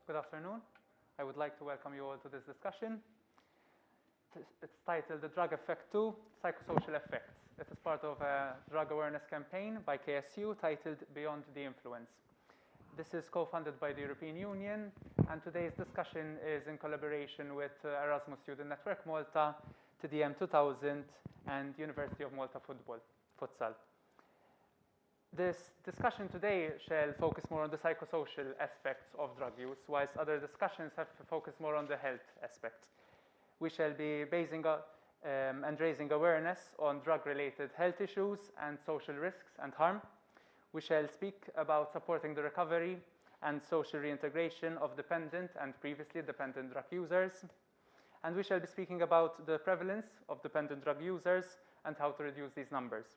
Good afternoon. I would like to welcome you all to this discussion. It's titled The Drug Effect 2, Psychosocial Effects. It is part of a drug awareness campaign by KSU titled Beyond the Influence. This is co-funded by the European Union, and today's discussion is in collaboration with Erasmus Student Network Malta, TDM 2000, and University of Malta Futsal. This discussion today shall focus more on the psychosocial aspects of drug use, whilst other discussions have focused more on the health aspect. We shall be basing and raising awareness on drug-related health issues and social risks and harm. We shall speak about supporting the recovery and social reintegration of dependent and previously dependent drug users. And we shall be speaking about the prevalence of dependent drug users and how to reduce these numbers.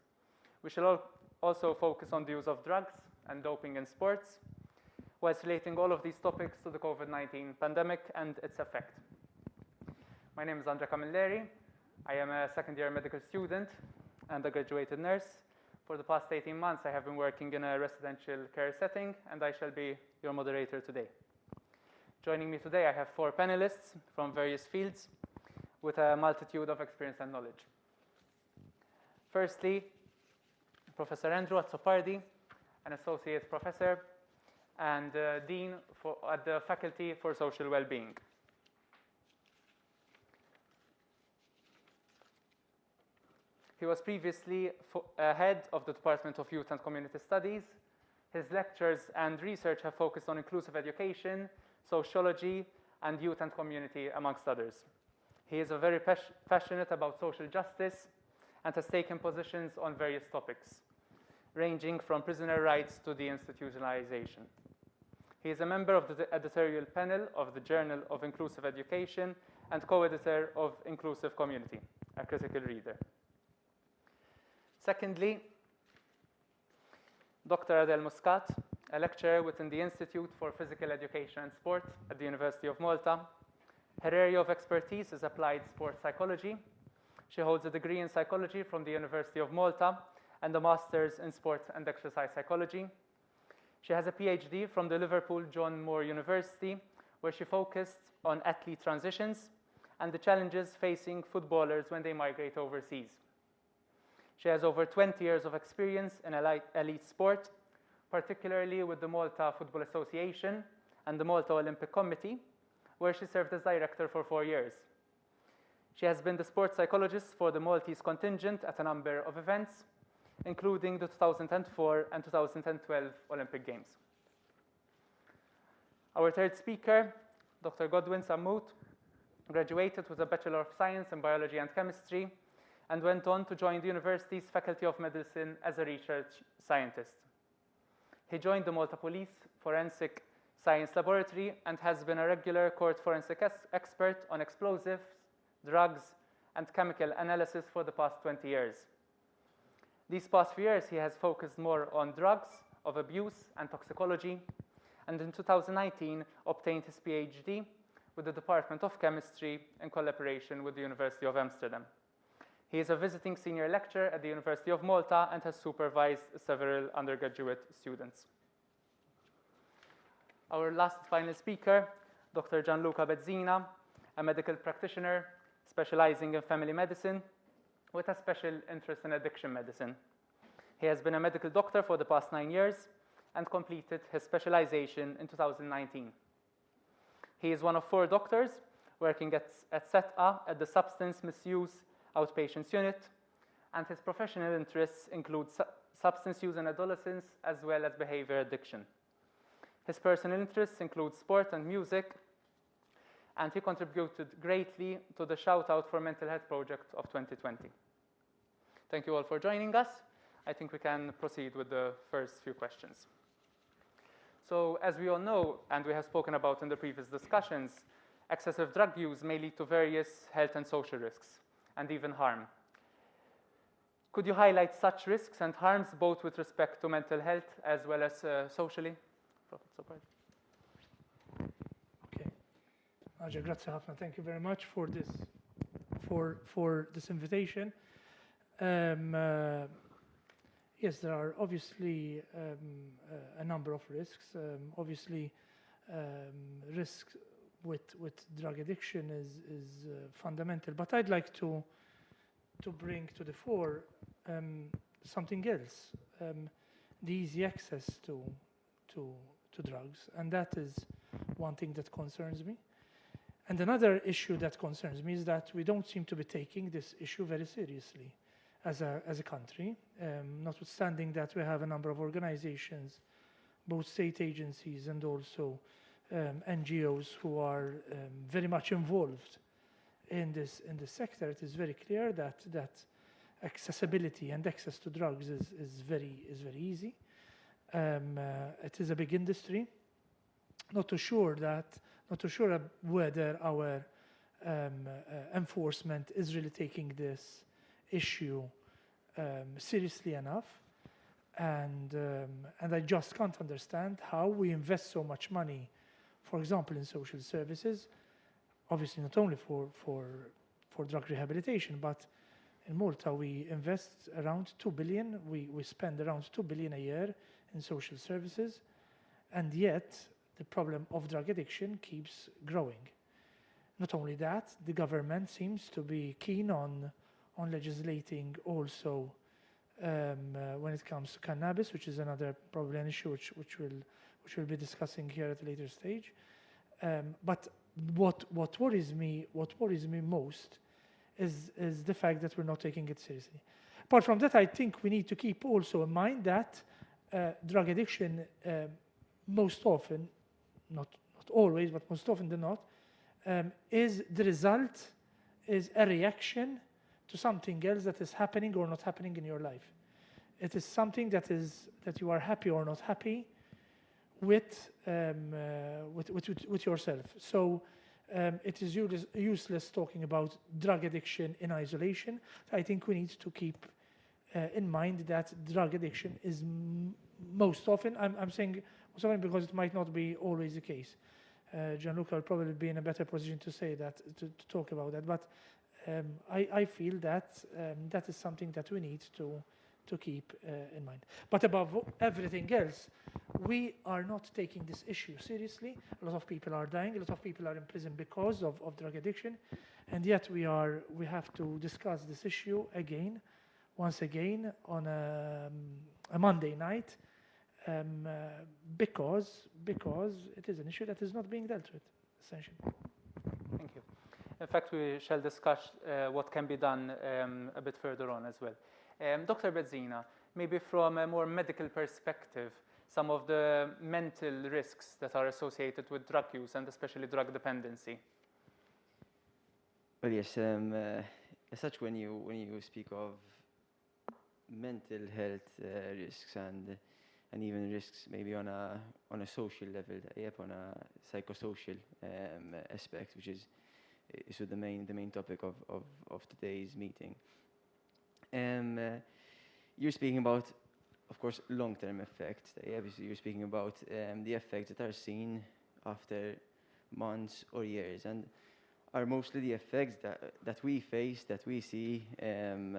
We shall also focus on the use of drugs and doping in sports, whilst relating all of these topics to the COVID-19 pandemic and its effect. My name is Andrea Camilleri. I am a second-year medical student and a graduated nurse. For the past 18 months, I have been working in a residential care setting, and I shall be your moderator today. Joining me today, I have 4 panelists from various fields with a multitude of experience and knowledge. Firstly, Professor Andrew Azzopardi, an associate professor and dean at the Faculty for Social Wellbeing. He was previously head of the Department of Youth and Community Studies. His lectures and research have focused on inclusive education, sociology, and youth and community, amongst others. He is very passionate about social justice and has taken positions on various topics, ranging from prisoner rights to deinstitutionalization. He is a member of the editorial panel of the Journal of Inclusive Education and co-editor of Inclusive Community, a critical reader. Secondly, Dr. Adele Muscat, a lecturer within the Institute for Physical Education and Sport at the University of Malta. Her area of expertise is applied sports psychology. She holds a degree in psychology from the University of Malta and a master's in sports and exercise psychology. She has a PhD from the Liverpool John Moore University, where she focused on athlete transitions and the challenges facing footballers when they migrate overseas. She has over 20 years of experience in elite sport, particularly with the Malta Football Association and the Malta Olympic Committee, where she served as director for 4 years. She has been the sports psychologist for the Maltese contingent at a number of events, including the 2004 and 2012 Olympic Games. Our third speaker, Dr. Godwin Sammout, graduated with a Bachelor of Science in Biology and Chemistry and went on to join the university's Faculty of Medicine as a research scientist. He joined the Malta Police Forensic Science Laboratory and has been a regular court forensic expert on explosives, drugs, and chemical analysis for the past 20 years. These past few years, he has focused more on drugs of abuse and toxicology, and in 2019 obtained his PhD with the Department of Chemistry in collaboration with the University of Amsterdam. He is a visiting senior lecturer at the University of Malta and has supervised several undergraduate students. Our last final speaker, Dr. Gianluca Bedzina, a medical practitioner specializing in family medicine with a special interest in addiction medicine. He has been a medical doctor for the past 9 years and completed his specialization in 2019. He is one of 4 doctors working at SETA at the Substance Misuse Outpatients Unit, and his professional interests include substance use in adolescents as well as behavior addiction. His personal interests include sport and music, and he contributed greatly to the Shout Out for Mental Health project of 2020. Thank you all for joining us. I think we can proceed with the first few questions. So, as we all know, and we have spoken about in the previous discussions, excessive drug use may lead to various health and social risks, and even harm. Could you highlight such risks and harms both with respect to mental health as well as socially? Okay. Ajay, grazie ħafna. Thank you very much for this invitation. Yes, there are obviously a number of risks. Obviously, risk with drug addiction is fundamental. But I'd like to bring to the fore something else, the easy access to drugs, and that is one thing that concerns me. And another issue that concerns me is that we don't seem to be taking this issue very seriously as a country, notwithstanding that we have a number of organizations, both state agencies and also NGOs who are very much involved in this sector. It is very clear that accessibility and access to drugs is very easy. It is a big industry. Not too sure whether our enforcement is really taking this issue seriously enough, and I just can't understand how we invest so much money, for example, in social services, obviously not only for drug rehabilitation, but in Malta we invest around 2 billion, we spend around 2 billion a year in social services, and yet the problem of drug addiction keeps growing. Not only that, the government seems to be keen on legislating also when it comes to cannabis, which is another probably an issue which we'll be discussing here at a later stage. But what worries me most is the fact that we're not taking it seriously. Apart from that, I think we need to keep also in mind that drug addiction most often, not always, but most often than not, is the result, is a reaction to something else that is happening or not happening in your life. It is something that you are happy or not happy with yourself. So it is useless talking about drug addiction in isolation. I think we need to keep in mind that drug addiction is most often, I'm saying most often because it might not be always the case. Gianluca will probably be in a better position to say that, to talk about that. But I feel that that is something that we need to keep in mind. But above everything else, we are not taking this issue seriously. A lot of people are dying. A lot of people are in prison because of drug addiction, and yet we have to discuss this issue once again on a Monday night, because it is an issue that is not being dealt with, essentially. Thank you. In fact, we shall discuss what can be done a bit further on as well. Dr. Bedzina, maybe from a more medical perspective, some of the mental risks that are associated with drug use and especially drug dependency. Well, yes. As such, when you speak of mental health risks and even risks maybe on a social level, on a psychosocial aspect, which is the main topic of today's meeting. You're speaking about, of course, long-term effects. You're speaking about the effects that are seen after months or years, and are mostly the effects that we face, that we see in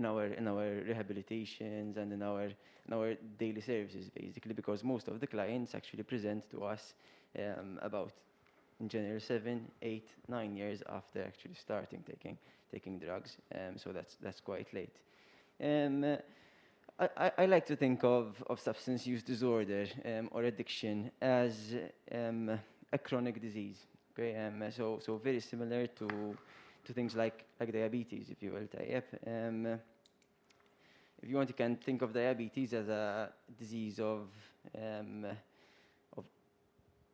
our rehabilitations and in our daily services, basically, because most of the clients actually present to us about, in general, 7, 8, 9 years after actually starting taking drugs. So that's quite late. I like to think of substance use disorder or addiction as a chronic disease. Okay, so very similar to things like diabetes, if you will. If you want, you can think of diabetes as a disease of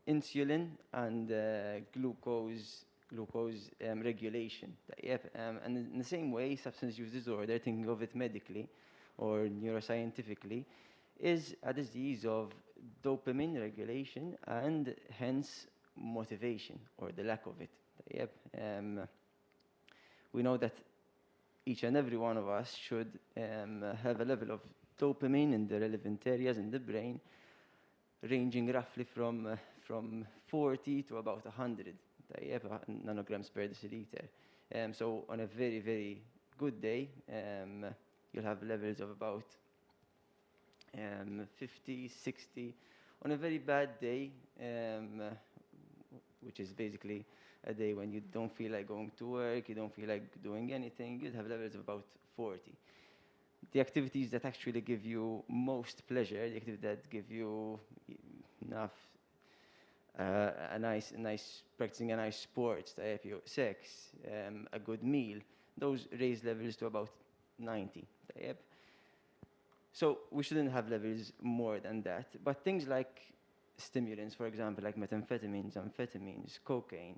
insulin and glucose regulation. And in the same way, substance use disorder, thinking of it medically or neuroscientifically, is a disease of dopamine regulation and hence motivation, or the lack of it. We know that each and every one of us should have a level of dopamine in the relevant areas in the brain, ranging roughly from 40 to about 100 nanograms per deciliter. So on a very, very good day, you'll have levels of about 50, 60, on a very bad day, which is basically a day when you don't feel like going to work, you don't feel like doing anything, you'd have levels of about 40. The activities that actually give you most pleasure, the activities that give you enough, practicing a nice sport, sex, a good meal, those raise levels to about 90. So we shouldn't have levels more than that. But things like stimulants, for example, like methamphetamines, amphetamines, cocaine,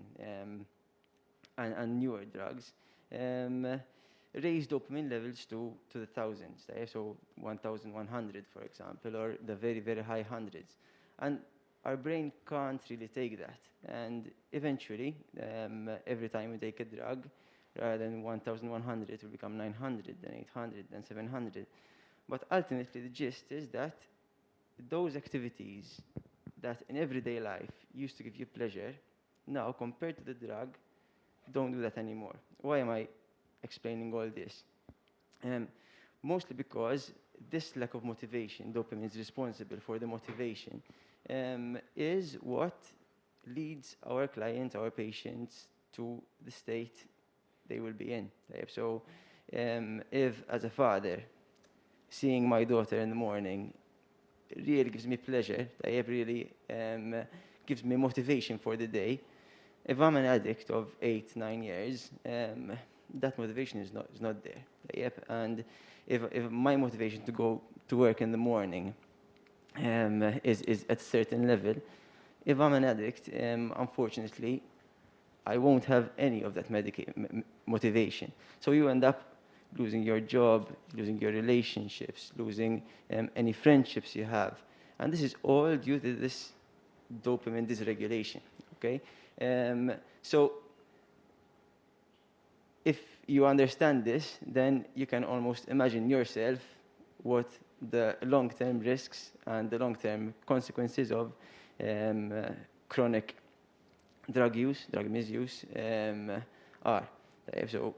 and newer drugs, raise dopamine levels to the thousands. So 1,100, for example, or the very, very high hundreds. And our brain can't really take that. And eventually, every time we take a drug, rather than 1,100, it will become 900, then 800, then 700. But ultimately, the gist is that those activities that in everyday life used to give you pleasure, now, compared to the drug, don't do that anymore. Why am I explaining all this? Mostly because this lack of motivation, dopamine is responsible for the motivation, is what leads our clients, our patients, to the state they will be in. So if, as a father, seeing my daughter in the morning really gives me pleasure, it really gives me motivation for the day. If I'm an addict of 8, 9 years, that motivation is not there. And if my motivation to go to work in the morning is at a certain level, if I'm an addict, unfortunately, I won't have any of that motivation. So you end up losing your job, losing your relationships, losing any friendships you have. And this is all due to this dopamine dysregulation, okay? So if you understand this, then you can almost imagine yourself what the long-term risks and the long-term consequences of chronic drug misuse are. So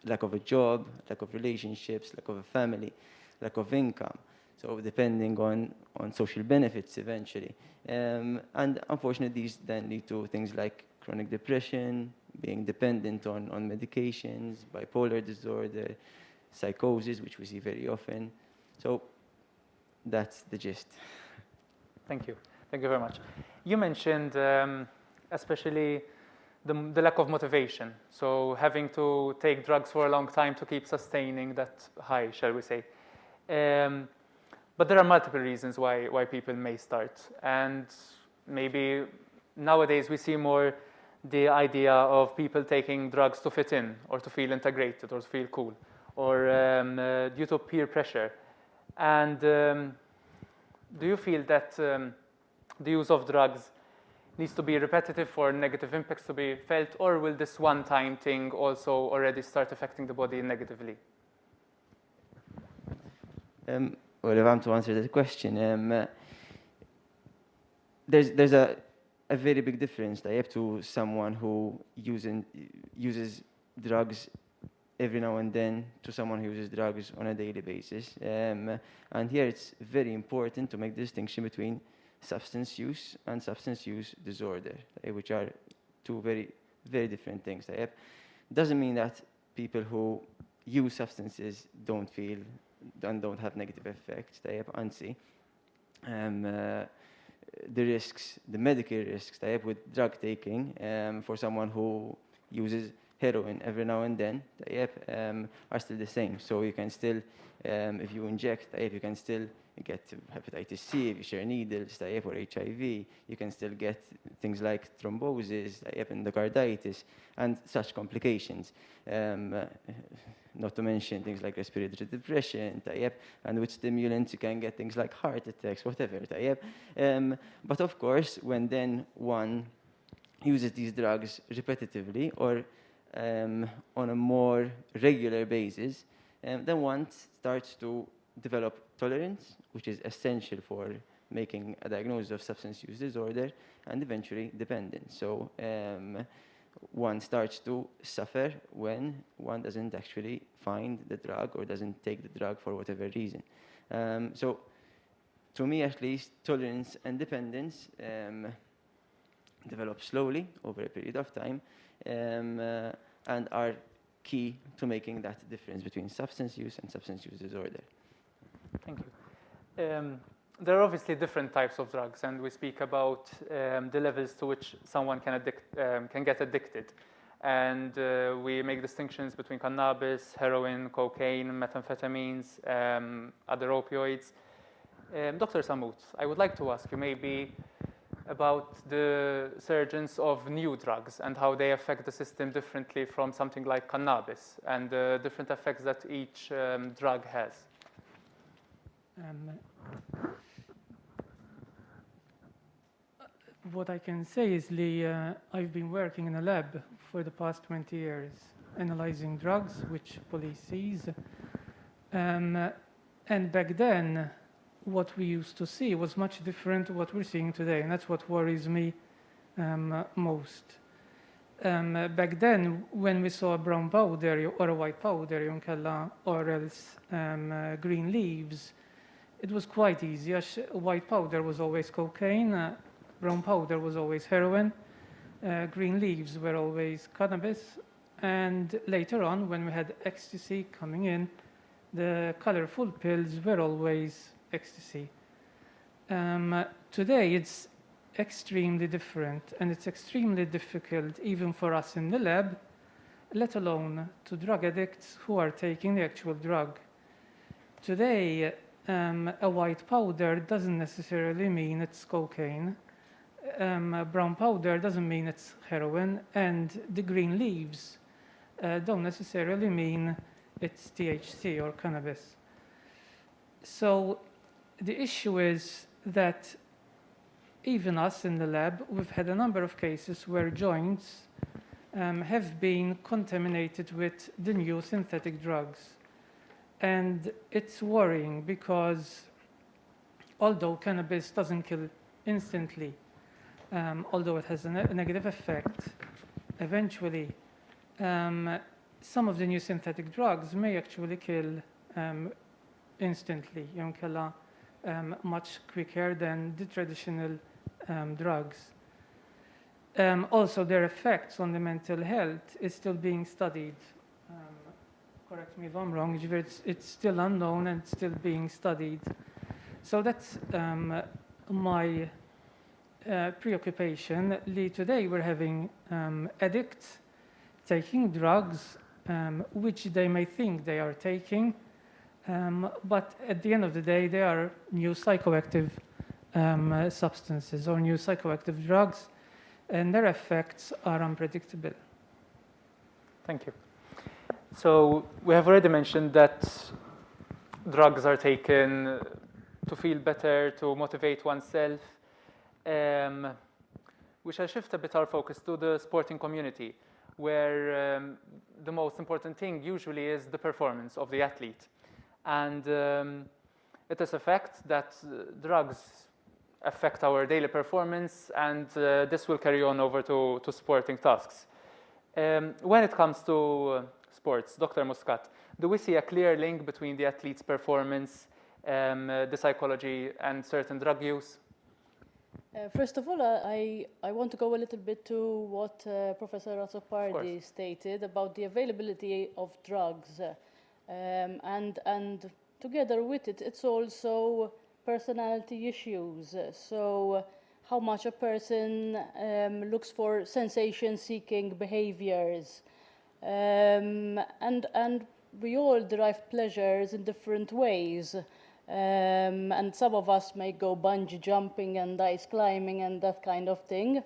lack of a job, lack of relationships, lack of a family, lack of income. So depending on social benefits eventually. And unfortunately, these then lead to things like chronic depression, being dependent on medications, bipolar disorder, psychosis, which we see very often. So that's the gist. Thank you. Thank you very much. You mentioned especially the lack of motivation. So having to take drugs for a long time to keep sustaining that high, shall we say. But there are multiple reasons why people may start. And maybe nowadays we see more the idea of people taking drugs to fit in or to feel integrated or to feel cool or due to peer pressure. And do you feel that the use of drugs needs to be repetitive for negative impacts to be felt, or will this one-time thing also already start affecting the body negatively? Well, if I'm to answer that question, there's a very big difference to someone who uses drugs every now and then to someone who uses drugs on a daily basis. And here it's very important to make the distinction between substance use and substance use disorder, which are two very, very different things. Doesn't mean that people who use substances don't feel and don't have negative effects. Anzi, the risks, the medical risks with drug taking for someone who uses heroin every now and then are still the same. So you can still, if you inject, you can still get hepatitis C if you share needles, or HIV. You can still get things like thrombosis, endocarditis, and such complications. Not to mention things like respiratory depression, and with stimulants you can get things like heart attacks, whatever. But of course, when then one uses these drugs repetitively or on a more regular basis, then one starts to develop tolerance, which is essential for making a diagnosis of substance use disorder, and eventually dependence. So one starts to suffer when one doesn't actually find the drug or doesn't take the drug for whatever reason. So to me at least, tolerance and dependence develop slowly over a period of time and are key to making that difference between substance use and substance use disorder. Thank you. There are obviously different types of drugs, and we speak about the levels to which someone can get addicted. And we make distinctions between cannabis, heroin, cocaine, methamphetamines, other opioids. Dr. Samut, I would like to ask you maybe about the surgence of new drugs and how they affect the system differently from something like cannabis and the different effects that each drug has. What I can say is, Lee, I've been working in a lab for the past 20 years, analyzing drugs which police sees. And back then, what we used to see was much different to what we're seeing today, and that's what worries me most. Back then, when we saw a brown powder or a white powder, or else green leaves, it was quite easy. White powder was always cocaine, brown powder was always heroin, green leaves were always cannabis, and later on, when we had ecstasy coming in, the colorful pills were always ecstasy. Today, it's extremely different, and it's extremely difficult, even for us in the lab, let alone to drug addicts who are taking the actual drug. Today, a white powder doesn't necessarily mean it's cocaine. Brown powder doesn't mean it's heroin, and the green leaves don't necessarily mean it's THC or cannabis. So the issue is that even us in the lab, we've had a number of cases where joints have been contaminated with the new synthetic drugs. And it's worrying because although cannabis doesn't kill instantly, although it has a negative effect, eventually some of the new synthetic drugs may actually kill instantly, much quicker than the traditional drugs. Also, their effects on the mental health is still being studied. Correct me if I'm wrong, it's still unknown and still being studied. So that's my preoccupation. Today we're having addicts taking drugs which they may think they are taking, but at the end of the day they are new psychoactive substances or new psychoactive drugs, and their effects are unpredictable. Thank you. So we have already mentioned that drugs are taken to feel better, to motivate oneself. We shall shift a bit our focus to the sporting community, where the most important thing usually is the performance of the athlete. And it is a fact that drugs affect our daily performance, and this will carry on over to sporting tasks. When it comes to sports, Dr. Muscat, do we see a clear link between the athlete's performance, the psychology, and certain drug use? First of all, I want to go a little bit to what Professor Azzopardi stated about the availability of drugs. And together with it, it's also personality issues. So how much a person looks for sensation-seeking behaviors. And we all derive pleasures in different ways. And some of us may go bungee jumping and ice climbing and that kind of thing,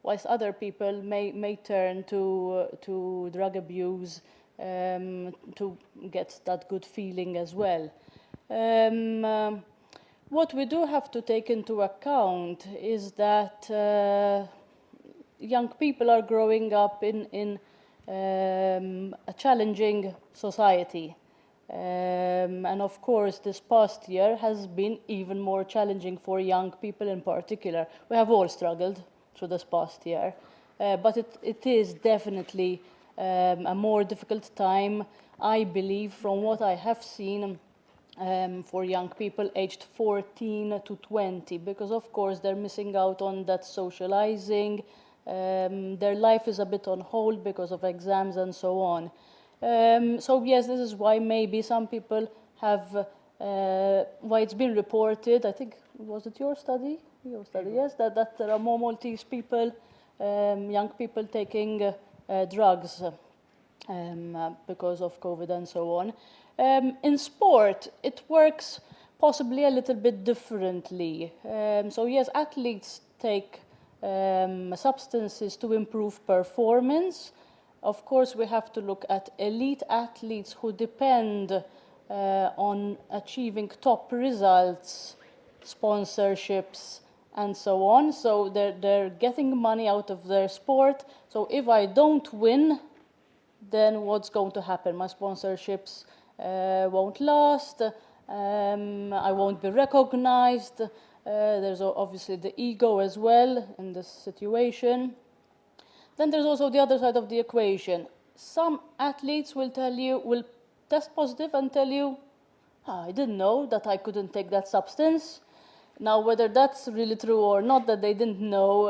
whilst other people may turn to drug abuse to get that good feeling as well. What we do have to take into account is that young people are growing up in a challenging society. And of course, this past year has been even more challenging for young people in particular. We have all struggled through this past year, but it is definitely a more difficult time, I believe, from what I have seen for young people aged 14 to 20, because of course they're missing out on that socializing. Their life is a bit on hold because of exams and so on. So yes, this is why maybe some people have, why it's been reported, I think, was it your study? Your study, yes, that there are more Maltese people, young people taking drugs because of COVID and so on. In sport, it works possibly a little bit differently. So yes, athletes take substances to improve performance. Of course, we have to look at elite athletes who depend on achieving top results, sponsorships, and so on. So they're getting money out of their sport. So if I don't win, then what's going to happen? My sponsorships won't last. I won't be recognized. There's obviously the ego as well in this situation. Then there's also the other side of the equation. Some athletes will test positive and tell you, I didn't know that I couldn't take that substance. Now, whether that's really true or not, that they didn't know,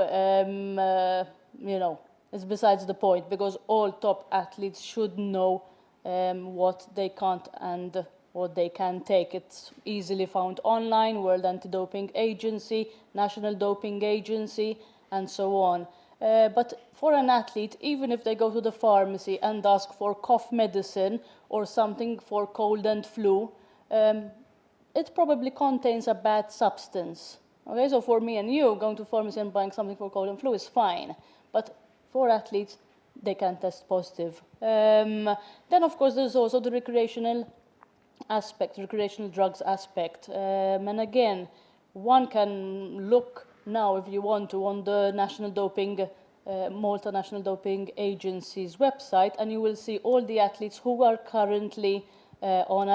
is besides the point, because all top athletes should know what they can't and what they can take. It's easily found online, World Anti-Doping Agency, National Doping Agency, and so on. But for an athlete, even if they go to the pharmacy and ask for cough medicine or something for cold and flu, it probably contains a bad substance. Okay, so for me and you, going to pharmacy and buying something for cold and flu is fine. But for athletes, they can test positive. Then, of course, there's also the recreational aspect, recreational drugs aspect. And again, one can look now, if you want to, on the National Doping, Malta National Doping Agency's website, and you will see all the athletes who are currently who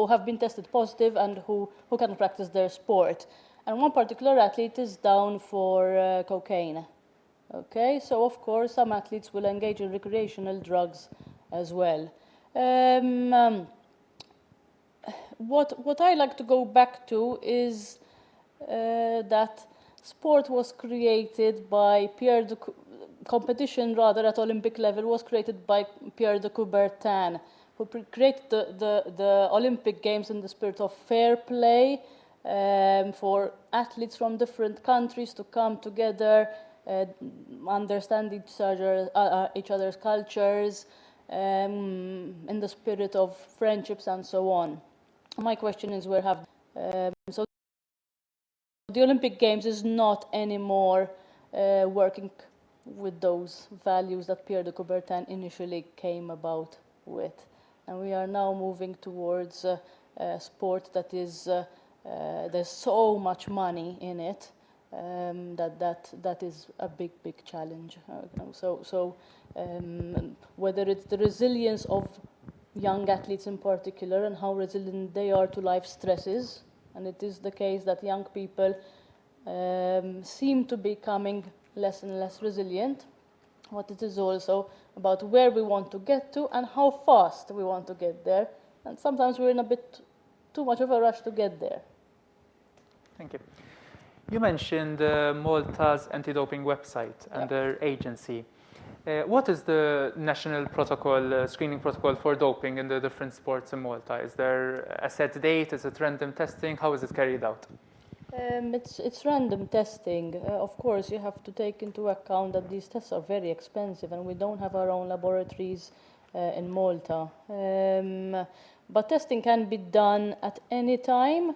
have been tested positive and who can practice their sport. And one particular athlete is down for cocaine. Okay, so of course some athletes will engage in recreational drugs as well. What I like to go back to is that sport was created by competition rather at Olympic level was created by Pierre de Coubertin, who created the Olympic Games in the spirit of fair play for athletes from different countries to come together, understand each other's cultures, in the spirit of friendships and so on. My question is, where have so the Olympic Games is not anymore working with those values that Pierre de Coubertin initially came about with, and we are now moving towards a sport that is there's so much money in it that is a big challenge. Whether it's the resilience of young athletes in particular and how resilient they are to life stresses, and it is the case that young people seem to be becoming less and less resilient, but it is also about where we want to get to and how fast we want to get there, and sometimes we're in a bit too much of a rush to get there. Thank you. You mentioned Malta's anti-doping website and their agency. What is the national protocol, screening protocol for doping in the different sports in Malta? Is there a set date? Is it random testing? How is it carried out? It's random testing. Of course, you have to take into account that these tests are very expensive and we don't have our own laboratories in Malta. But testing can be done at any time.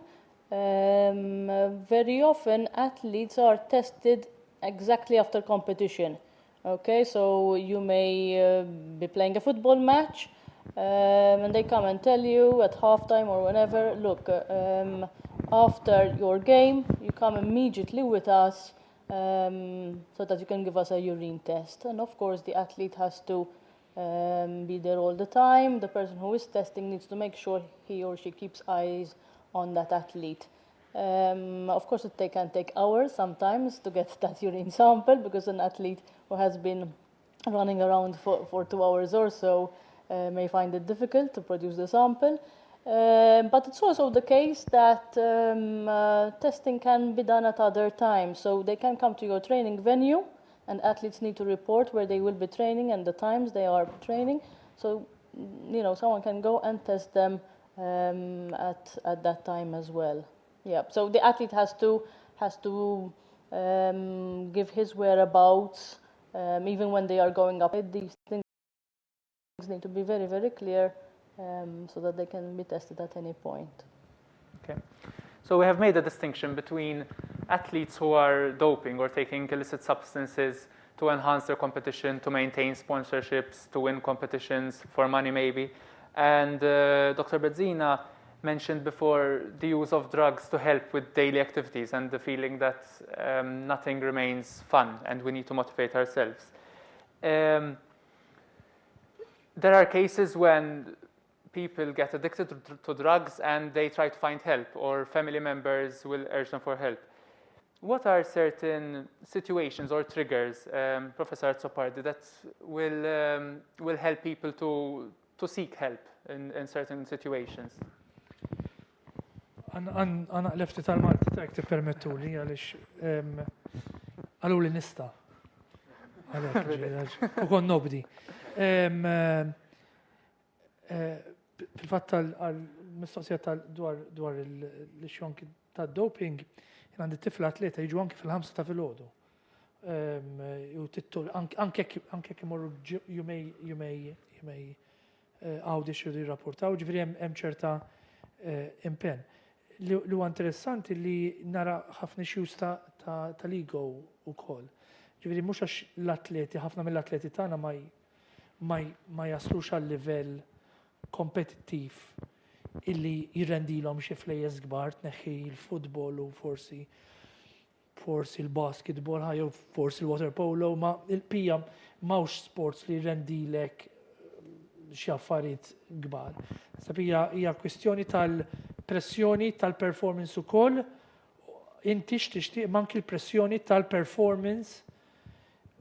Very often, athletes are tested exactly after competition. Okay, so you may be playing a football match, and they come and tell you at halftime or whenever, look, after your game, you come immediately with us so that you can give us a urine test. And of course, the athlete has to be there all the time. The person who is testing needs to make sure he or she keeps eyes on that athlete. Of course, it can take hours sometimes to get that urine sample, because an athlete who has been running around for 2 hours or so may find it difficult to produce the sample. But it's also the case that testing can be done at other times. So they can come to your training venue, and athletes need to report where they will be training and the times they are training. So, someone can go and test them at that time as well. Yeah. So the athlete has to give his whereabouts, even when they are going up. These things need to be very, very clear so that they can be tested at any point. Okay. So we have made a distinction between athletes who are doping or taking illicit substances to enhance their competition, to maintain sponsorships, to win competitions for money maybe. And Dr. Bedzina mentioned before the use of drugs to help with daily activities and the feeling that nothing remains fun and we need to motivate ourselves. There are cases when people get addicted to drugs and they try to find help, or family members will urge them for help. What are certain situations or triggers, Professor Azzopardi, that will help people to seek help in certain situations? Għana lefti tal-Malti ta' jek permettu li għalix għallu li nista. U kon nobdi. Fil-fatt tal-mistoqsija dwar il-xjonki ta' doping, għandi tifla atleta jiġu anki fil-5 ta' fil-ħodu. Anke kimorru jumej għawdix judu jirrapportaw, ġifiri hemm ċerta impen. Li huwa interessanti li nara ħafna xjus tal-ego wkoll. Ġifieri mhux għax l-atleti, ħafna mill-atleti tagħna ma jaslux għal livell kompetittiv illi jirrendilhom xi flejjes kbar, tneħħi l-futbol u forsi l-basketball jew forsi l-water polo, ma il-pija m'hawnx sports li jirrendilek xi affarijiet kbar. Hija kwistjoni tal-pressjoni tal-performance ukoll, inti x'tixtieq manki l-pressjoni tal-performance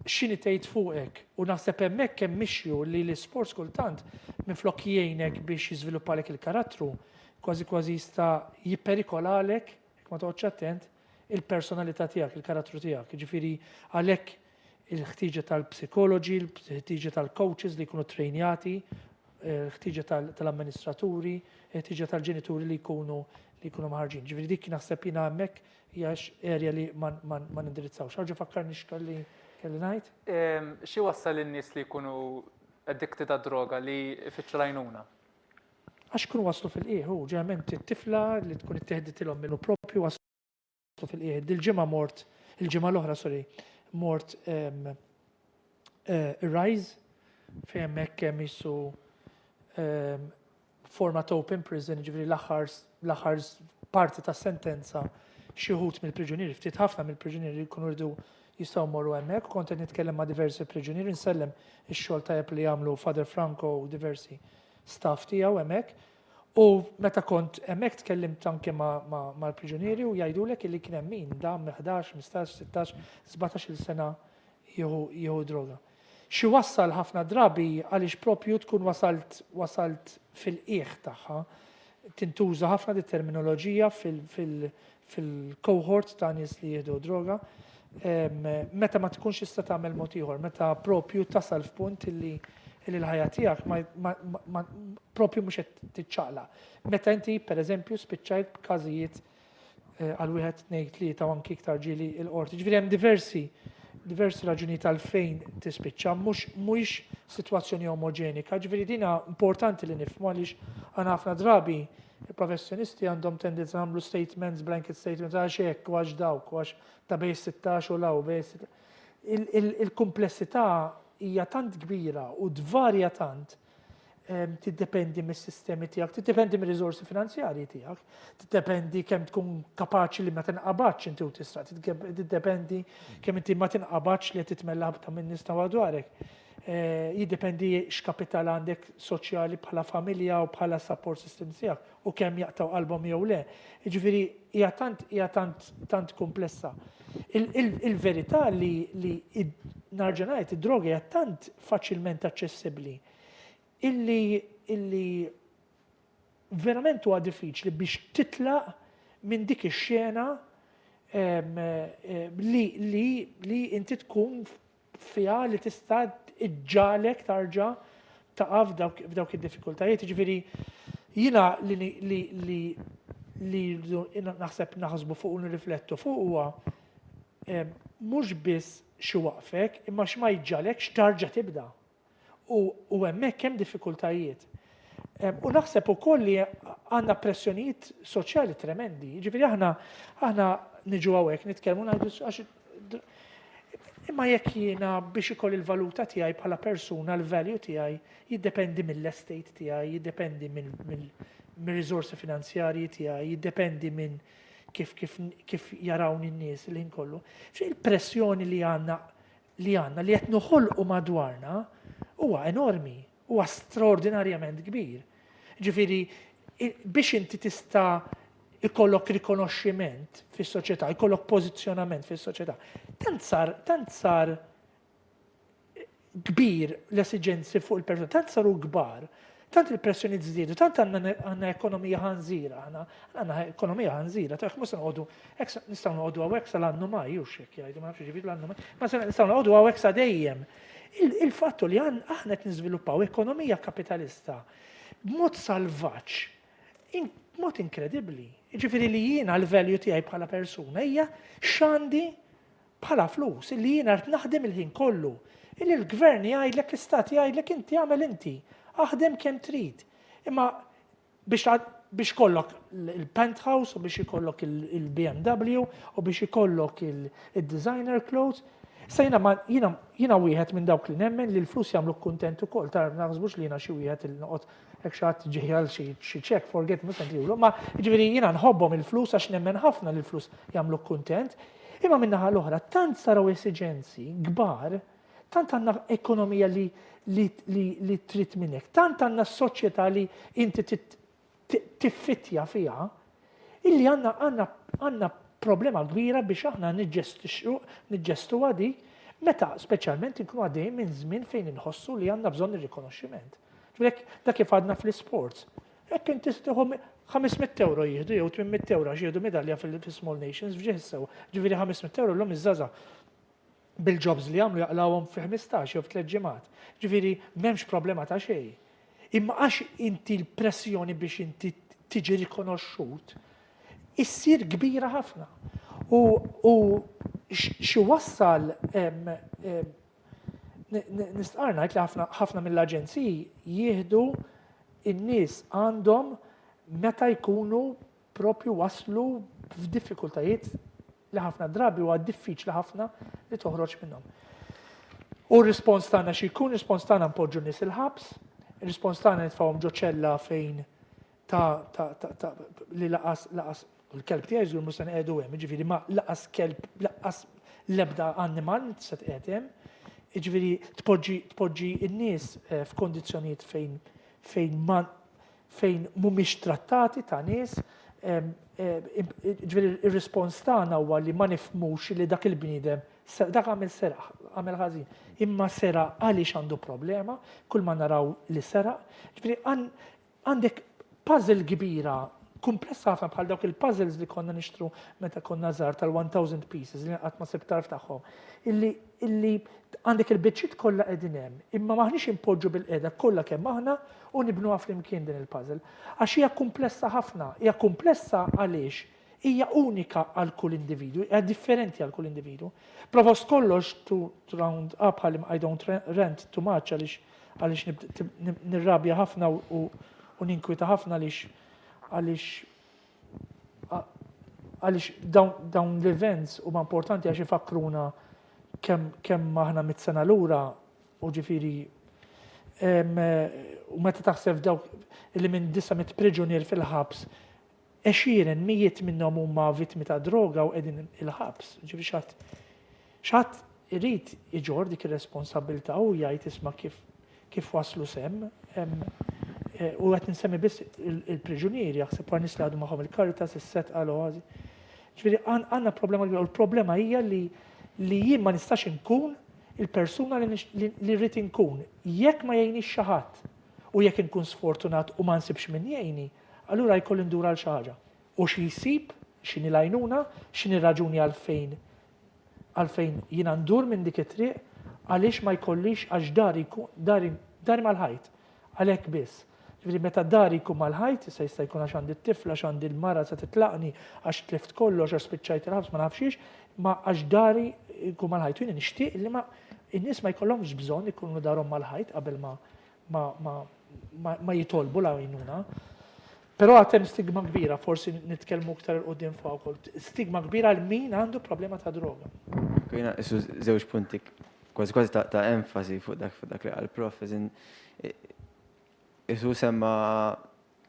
x'inhi tgħid fuqek. U naħseb hemmhekk hemm mixju li l-isports kultant minflok jgħinek biex jiżviluppalek il-karattru, kważi jista' jipperikolalek, jekk ma toqgħodx attent, il-personalità tiegħek, il-karattru tiegħek. Jiġifieri għalhekk il-ħtiġa tal-psikoloġi, il-ħtiġa tal-coaches li jkunu trejnjati, il-ħtiġa tal-amministraturi, il-ħtiġa tal-ġenituri li jkunu maħarġin. Ġifieri dik naħseb jiena hemmhekk hija area li ma nindirizzawx. Ħarġa fakkarni x'kelli ngħid? Xi wassal in-nies li jkunu addicted għad-droga li ifittxu l-għajnuna? Għax kunu waslu fil-qiegħ, ġeneralment it-tifla li tkun ittieħdet ilhom minnu proprju waslu fil-qiegħ. Il-ġimgħa l-oħra, mort Rise fejn hemmhekk hemm issu format open prison, ġifieri l-aħħar parti tas-sentenza xi wħud mill-priġunieri, ftit ħafna mill-priġunieri jkunu rridu jistgħu mmorru hemmhekk. Kont qed nitkellem ma' diversi priġunieri, nsellem ix-xogħol tajjeb li jagħmlu Father Franco u diversi staff tiegħu hemmhekk. U meta kont hemmhekk tkellimt anke mal-priġunieri u jgħidulek illi kien hemm min dam 11, 15, 16, 17-il sena jieħu droga. Xi wassal ħafna drabi għaliex propju tkun wasalt fil-qiegħ tagħha. Tintuża ħafna di terminoloġija fil-cohort ta' nies li jieħdu droga. Meta ma tkunx tista' tagħmel mod ieħor, meta propju tasal f'punt illi l-ħajja tiegħek propju mhux qed tiċċaqlaq. Meta inti pereżempju spiċċajt b'każijiet għal wieħed ngħid tlieta u anke iktar ġieli l-qorti. Ġifieri hemm diversi raġunijiet għalfejn tispiċċa, mhuwiex sitwazzjoni omogenika. Ġifieri dina importanti li nifhmu għaliex għandna ħafna drabi il-professjonisti għandhom tendenza nagħmlu statements, blanket statements, għax hekk, għax dawk, għax ta' bejn 16 u law bejn 16. Il-kumplessità hija tant kbira u dvarja tant tiddependi mis-sistemi tiegħek, tiddependi mir-riżorsi finanzjarji tiegħek, tiddependi kemm tkun kapaċi li ma tinqabadx inti u tista', tiddependi kemm inti ma tinqabadx li qed titmella ta' min nies dwarek. Jiddependi x'kapital għandek soċjali bħala familja u bħala support system tiegħek u kemm jaqtaw qalbhom jew le. Jiġifieri hija tant komplessa. Il-verità li narġa' ngħid id-droga hija tant faċilment aċċessibbli illi verament huwa diffiċli biex titlaq minn dik ix-xena li inti tkun fiha li tista' iġġalek tarġa' taqa' f'dawk id-diffikultajiet. Ġifieri jiena li naħseb naħsbu fuq u nirriflettu fuq huwa mhux biss xi waqfek imma x'ma jġalek x'tarġa' tibda. U hemmhekk hemm diffikultajiet. U naħseb ukoll li għandna pressjonijiet soċjali tremendi. Ġifieri aħna niġu hawnhekk nitkellmu ngħidu imma jekk jiena biex ikoll il-valuta tiegħi bħala persuna, l-value tiegħi jiddependi mill-estate tiegħi, jiddependi mill-riżorsi finanzjarji tiegħi, jiddependi minn kif jarawni n-nies li nkollu. Il-pressjoni li għandna li qed noħolqu madwarna huwa enormi, huwa straordinarjament kbir. Ġifieri biex inti tista' ikollok rikonoxximent fis-soċjetà, ikollok pożizzjonament fis-soċjetà. Tant sar kbir l-esiġenzi fuq il-persuna, tant saru kbar, tant il-pressjoni żdiedu, tant għandna ekonomija ħanżira, għandna ekonomija ħanżira, ta' mhux nistgħu noqogħdu hawnhekk sal-annu Maj, hux hekk jgħidu ma nafx ġifieri l-annu Maj, ma nistgħu noqogħdu hawnhekk sa dejjem. Il-fattu li aħna qed niżviluppaw ekonomija kapitalista b'mod salvaġġ, b'mod inkredibbli. Ġifieri li jiena l-value tiegħi bħala persuna hija x'għandi bħala flus, illi jiena qed naħdem il-ħin kollu. Illi l-gvern jgħidlek, l-istat jgħidlek inti għamel inti, aħdem kemm trid. Imma biex kollok il-penthouse u biex ikollok il-BMW u biex ikollok il-designer clothes, sa jiena wieħed minn dawk li nemmen li l-flus jagħmlu kuntent ukoll, tar naħsbux li jiena xi wieħed il noqgħod hekk xi ħadd ġieħal xi check forget mhux nagħtilu, ma jiġifieri jiena nħobbhom il-flus għax nemmen ħafna li l-flus jagħmlu kuntent, imma min-naħa l-oħra tant saru esiġenzi kbar, tant għandna ekonomija li trid minnek, tant għandna soċjetà li inti tiffittja fiha, illi għandna problema kbira biex aħna niġġestu għadi, meta speċjalment inkunu għaddejjin minn żmien fejn inħossu li għandna bżonn ir-rikonoxximent. Dak kif għadna fl-sports. Hekk inti tieħu 500 euro jieħdu jew 800 euro għax jieħdu medalja fil-Small Nations f'ġeħsew. Ġifieri 500 euro l-lum iż-żgħażagħ bil-jobs li għamlu jaqlawhom fi 15 jew f'3 ġimgħat. Ġifieri m'hemmx problema ta' xejn. Imma għax inti l-pressjoni biex inti tiġi rikonoxxut issir kbira ħafna. U xi wassal nistqarna li ħafna mill-aġenziji jieħdu in-nies għandhom meta jkunu propju waslu f'diffikultajiet li ħafna drabi huwa diffiċli ħafna li toħroġ minnhom. U r-rispons tagħna xi jkun, rispons tagħna npoġġu nies il-ħabs, ir-rispons tagħna nitfgħuhom ġo ċella fejn li laqas il-kelb tiegħi żgur mhux se nqiegħdu hemm, jiġifieri ma laqas kelb laqas l-ebda annimal se tqiegħed hemm. Ġifieri tpoġġi n-nies f'kondizzjonijiet fejn mhumiex trattati ta' nies. Ġifieri ir-rispons tagħna huwa li ma nifhmux li dak il-bniedem dak għamel seraħ, għamel ħażin. Imma sera għaliex għandu problema, kull ma naraw li sera. Ġifieri għandek puzzle kbira komplessa ħafna bħal dawk il-puzzles li konna nixtru meta konna żgħar tal-1000 pieces li qatt ma sib tarf tagħhom. Illi għandek il-biċċiet kollha qegħdin hemm, imma maħniex impoġġu bil-qiegħda kollha kemm aħna u nibnuha flimkien din il-puzzle. Għax hija komplessa ħafna, hija komplessa għaliex hija unika għal kull individu, hija differenti għal kull individu. Provost kollox to round up I don't rant too much għaliex nirrabja ħafna u ninkwita ħafna għaliex dawn l-events huma importanti għax ifakruna kemm aħna mit-sena lura u ġifieri u meta taħseb dawk li minn 900 priġunier fil-ħabs 20 mijiet minnhom huma vittmi ta' droga u qegħdin il-ħabs. Ġifieri xatt irid iġor dik ir-responsabilità u jgħid isma' kif waslu sem. U għet nsemmi biss il-priġunieri, jaħseb għan nies li għadu magħhom il-Caritas, is-set għal-oazi. Ġifieri għandna problema kbira, u l-problema hija li jien ma nistax inkun il-persuna li rrid inkun jekk ma jgħinix xi ħadd. u jekk inkun sfortunat u ma nsibx min jgħinni, allura jkolli ndur għal xi ħaġa. U xi jsib, x'inhi l-għajnuna, x'inhi raġuni għalfejn jiena ndur minn dik it-triq għaliex ma jkollix għax dari mal-ħajt, għalhekk biss. Ġifieri meta dari jkun mal-ħajt, jista' jkun għax għandi t-tifla, għax għandi l-mara se titlaqni, għax tlift kollox, għax spiċċajt il-ħabs ma nafxiex, ma għax dari jkun mal-ħajt. Jiena nixtieq li in-nies ma jkollhomx bżonn ikunu darhom mal-ħajt qabel ma jitolbu l-għajnuna. Però għatem stigma kbira, forsi nitkellmu aktar il-qudiem fuq ukoll. Stigma kbira għal min għandu problema ta' droga. Jiena issu żewġ punti kważi ta' enfasi fuq dak li għall-prof, issu semma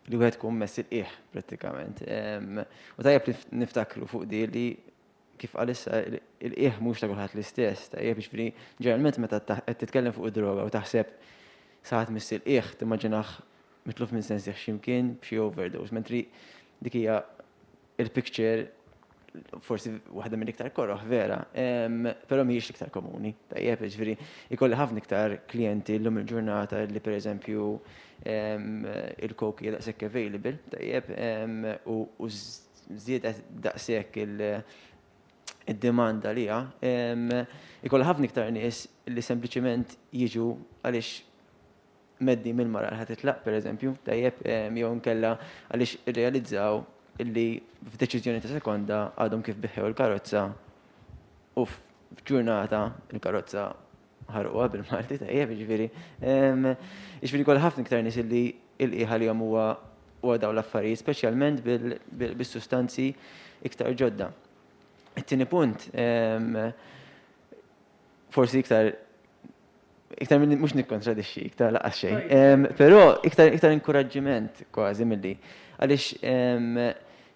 li wieħed tkun mess il-qiegħ prattikament. U tajjeb li niftakru fuq di li kif għalissa il-qiegħ mhux ta' kulħadd l-istess, tajjeb jiġifieri ġeneralment meta qed titkellem fuq id-droga u taħseb saħat miss il-qiegħ timmaġinaħ mitluf minn sens x'imkien b'xi overdose, mentri dik hija il-picture forsi waħda minn iktar korroħ vera, però mhijiex iktar komuni. Tajjeb, jiġifieri ikolli ħafna iktar klijenti llum il-ġurnata li pereżempju il-coke hija daqshekk available, tajjeb, u żied daqshekk id-demanda liha, ikolli ħafna iktar nies li sempliċement jiġu għaliex meddi mill-mara ħad titlaq pereżempju, tajjeb, jew nkella għaliex irrealizzaw illi f'deċiżjoni ta' sekonda għadhom kif biħħew il-karozza u f'ġurnata il-karozza ħarquha bil-Malti, tajjeb, jiġifieri. Jiġifieri kollha ħafna iktar nies illi l-qiegħ għalihom huwa dawn l-affarijiet, speċjalment bis-sustanzi iktar ġodda. It-tieni punt, forsi iktar minn mhux nikkontradixxi, iktar laqas xejn. Però iktar inkoraġġiment kważi milli għaliex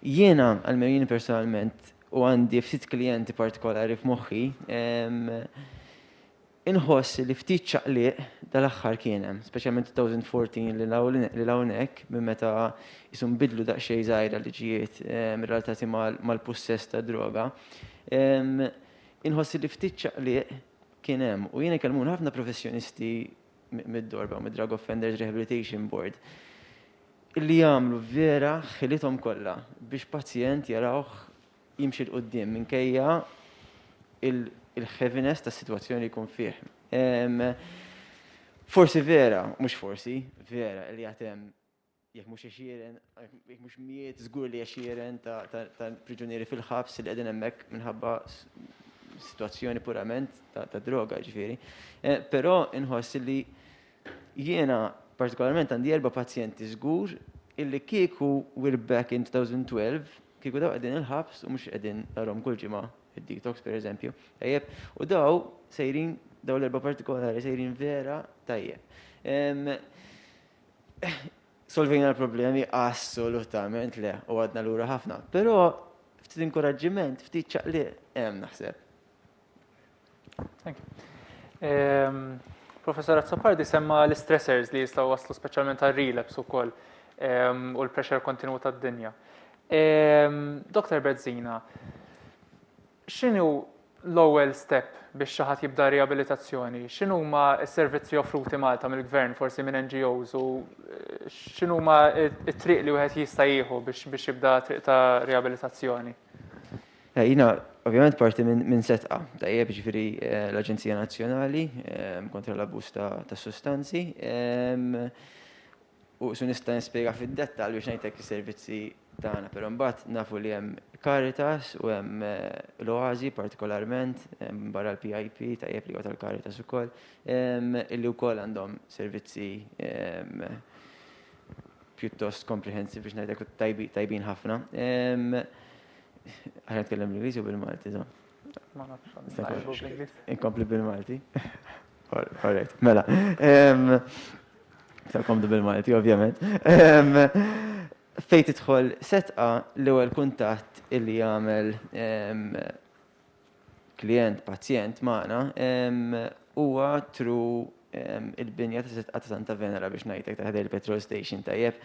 jiena għal-mejjin personalment u għandi ftit klijenti partikolari f'moħħi inħoss li ftit ċaqliq dal-aħħar kien hemm, speċjalment 2014 li hawnhekk minn meta isum bidlu daqsxejn żgħira liġijiet relatati mal-pussess ta' droga. Inħoss li ftit ċaqliq kien hemm u jiena kellmun ħafna professjonisti mid-Dorba, mid-Drug Offenders Rehabilitation Board, illi jagħmlu vera ħilithom kollha biex pazjent jarawh jimxi l-qudiem minkejja il-heaviness tas-sitwazzjoni jkun fih. Forsi vera, mhux forsi, vera li għatem jekk mhux għexieren, jekk mhux miet żgur li għexieren ta' priġunieri fil-ħabs li qegħdin hemmhekk minħabba situazzjoni purament ta' droga ġifieri. Però inħoss li jiena partikolarment għandi 4 pazjenti żgur illi kieku we're back in 2012 kieku daw qegħdin il-ħabs u mhux qegħdin narhom kull ġimgħa id-detox pereżempju. Tajjeb, u daw sejrin daw l-4 partikolari sejrin vera tajjeb. Solvejna l-problemi assolutament le u għadna lura ħafna, però ftit inkoraġġiment, ftit ċaqliq hemm naħseb. Thank you. Professor Azzopardi semma l-stressors li jistgħu waslu speċjalment għal-relapse ukoll u l-pressure kontinu tad-dinja. Dr. Bedzina, x'inhu l-ewwel step biex xi ħadd jibda riabilitazzjoni? X'inhu huma s-servizzi offruti Malta mill-Gvern forsi minn NGOs u x'inhu huma t-triq li wieħed jista' jieħu biex jibda triq ta' riabilitazzjoni? Jiena ovvjament parti minn setqa, tajjeb ġifieri l-Aġenzija Nazzjonali kontra l-abbuż ta' sustanzi u su nista' nispjega fid-dettall biex ngħidlek is-servizzi tagħna, però mbagħad nafu li hemm Caritas u hemm l-Oasi partikolarment barra l-PIP tajjeb li huwa tal-Caritas ukoll illi wkoll għandhom servizzi pjuttost comprehensive biex ngħidlek tajbin ħafna. Għana tkellem l-Ingliż u bil-Malti, so? Ma nafx inkompli bil-Malti. All right, mela. Komdu bil-Malti, ovvjament. Fejn tidħol setqa l-ewwel kuntatt illi jagħmel klient, pazjent magħna huwa through il-binja ta' setqa ta' Santa Venera biex ngħidlek ta' il-petrol station tajjeb.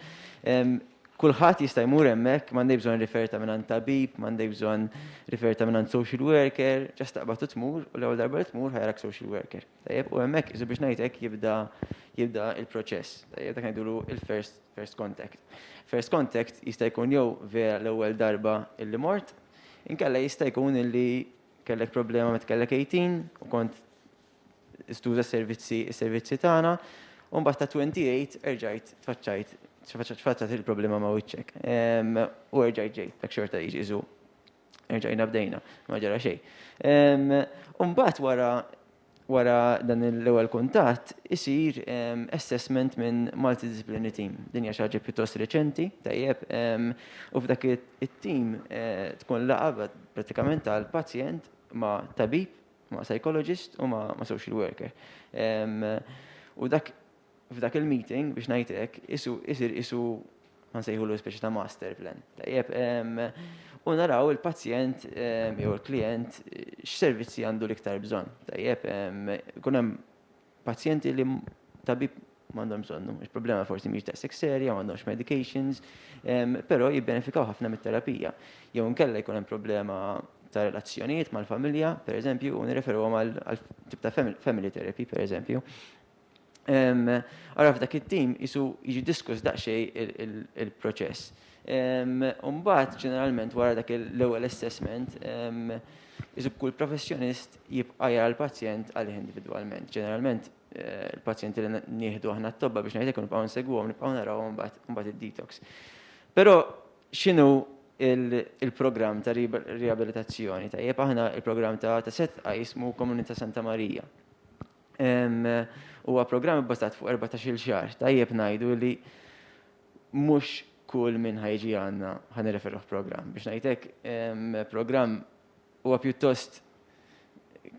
kulħadd jista' jmur hemmhekk, m'għandek bżonn riferta minn tabib, m'għandek bżonn riferta minn social worker, ġast taqbad tmur u l-ewwel darba tmur ħajrak social worker. Tajjeb, u hemmhekk isu biex ngħidlek jibda il-proċess. Tajjeb dak ngħidulu il-first contact. First contact jista' jkun jew vera l-ewwel darba illi mort, inkella jista' jkun illi kellek problema meta kellek 18 u kont istuża s-servizzi tagħna u mbagħad ta' 28 erġajt tfaċċajt il-problema ma' wiċċek. U erġajt ġejt, dak xorta jiġi erġajna bdejna, ma ġara xejn. U mbagħad wara dan l-ewwel kuntatt isir assessment minn multidisciplinary team. Din hija xi ħaġa pjuttost reċenti, tajjeb, u f'dak it-team tkun laqgħa prattikament tal-pazjent ma' tabib, ma' psychologist u ma' social worker. U f'dak il-meeting biex ngħidlek isu nsejħulu speċi ta' master plan. Tajjeb, u naraw il-pazjent jew il-klient x'servizzi għandu l-iktar bżonn. Tajjeb, ikun hemm pazjenti li tabib m'għandhom bżonnu, il-problema forsi mhix daqshekk serja, m'għandhomx medications, però jibbenefikaw ħafna mit-terapija. Jew inkella jkun hemm problema ta' relazzjonijiet mal-familja, pereżempju, u nirreferuhom għal tip ta' family therapy, pereżempju. Għara f'dak it-tim jiġi diskuss daqsxejn il-proċess. Mbagħad ġeneralment wara dak l-ewwel assessment, kull professjonist jibqa' jara l-pazjent għalih individwalment. Ġeneralment il-pazjenti li nieħdu aħna t-tobba biex ngħidlek nibqgħu nsegwhom, nibqgħu narawhom mbagħad id-detox. Però x'inhu il-programm ta' riabilitazzjoni? Tajjeb aħna il-programm ta' setqa jismu Komunità Santa Marija. Huwa programm bbażat fuq 14-il xahar. Tajjeb ngħidu li mhux kull min ħajġi għandna ħanirreferuh programm. Biex ngħidlek programm huwa pjuttost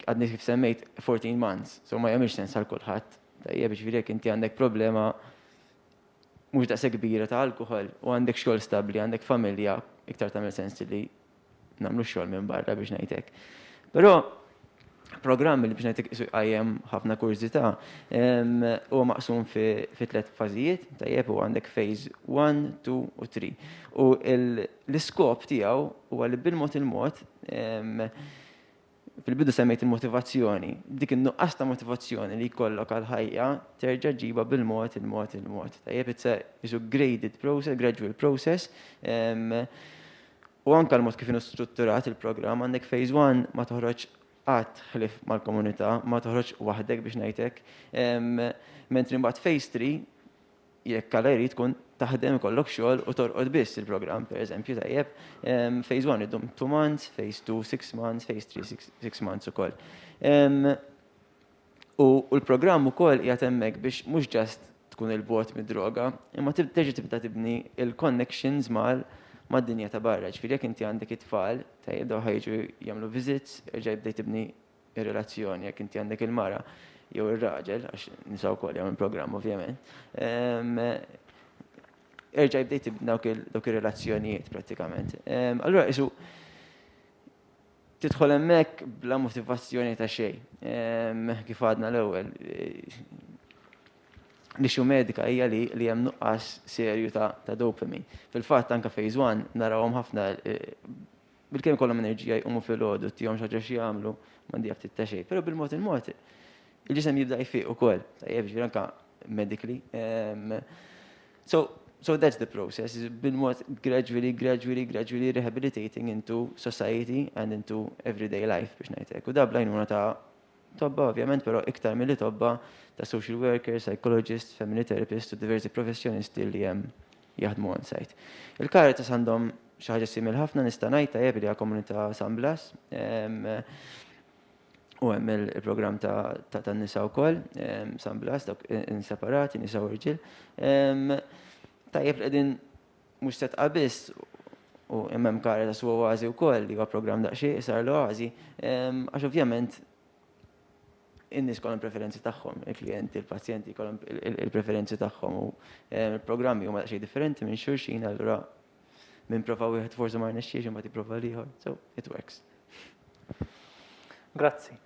għadni kif semmejt 14 months, so ma jagħmilx sens għal kulħadd. Tajjeb biex jekk inti għandek problema mhux daqshekk kbira ta' alkohol u għandek xogħol stabbli, għandek familja, iktar tagħmel sens li nagħmlu xogħol minn barra biex ngħidlek. Però programm li biex ngħidlek qajjem ħafna kurzità huwa maqsum fi 3 fażijiet, tajjeb u għandek phase 1, 2 u 3. U l-iskop tiegħu huwa li bil-mod il-mod fil-bidu semmejt il-motivazzjoni, dik in-nuqqas ta' motivazzjoni li jkollok għal-ħajja terġa' ġiba bil-mod il-mod. Tajjeb it's a graded process, gradual process. U anke l-mod kif inhu strutturat il-programm għandek phase 1 ma toħroġ qatt ħlif mal-komunità, ma toħroġ waħdek biex ngħidlek, mentri mbagħad phase 3 jekk għal jrid tkun taħdem ikollok xogħol u torqod biss il-programm, pereżempju tajjeb, phase 1 idhom 2 months, phase 2 6 months, phase 3 6 months ukoll. U l-programm ukoll qiegħed hemmhekk biex mhux ġast tkun il-bogħod mid-droga, imma terġa' tibda tibni il-connections mad-dinja ta' barra. Ġifieri jekk inti għandek it-tfal, tajjeb daw ħajġu jagħmlu visits, erġa' jibda tibni ir-relazzjoni jekk inti għandek il-mara jew ir-raġel, għax nisa wkoll jagħmlu programm ovvjament. Erġa' jibda tibni dawk ir-relazzjonijiet prattikament. Allura isu tidħol hemmhekk bla motivazzjoni ta' xejn. Kif għadna l-ewwel l-issue medika hija li hemm nuqqas serju ta' dopamine. Fil-fatt anke phase 1 narawhom ħafna bil-kemm kollhom enerġija jqumu fil-għodu tihom xi ħaġa xi jagħmlu m'għandi ftit ta' xejn. Però bil-mod il-mod il-ġisem jibda jfiq ukoll, tajjeb ġifier anke medically. So that's the process, bil-mod gradually rehabilitating into society and into everyday life biex ngħidlek. U da bl-għajnuna ta' tobba ovvjament, però iktar milli tobba ta' social worker, psychologist, family therapist u diversi professjonisti li hemm jaħdmu on site. Il-Caritas għandhom xi ħaġa simil ħafna nista' ngħid tajjeb li hija komunità San Blas. U hemm il-programm ta' nisa wkoll, San Blas, dawk inseparati, nisa u irġiel. Tajjeb qegħdin mhux setqa biss u hemm Caritas u Oażi wkoll li huwa programm daqsxejn sar l-Oażi, għax ovvjament in-nies kollhom preferenzi tagħhom, il-klijenti, il-pazjenti kollhom il-preferenzi tagħhom u il-programmi huma daqsxejn differenti minn xulxin, allura minn prova wieħed forsi ma rnexxiex imbagħad jipprova l-ieħor. So it works. Grazzi.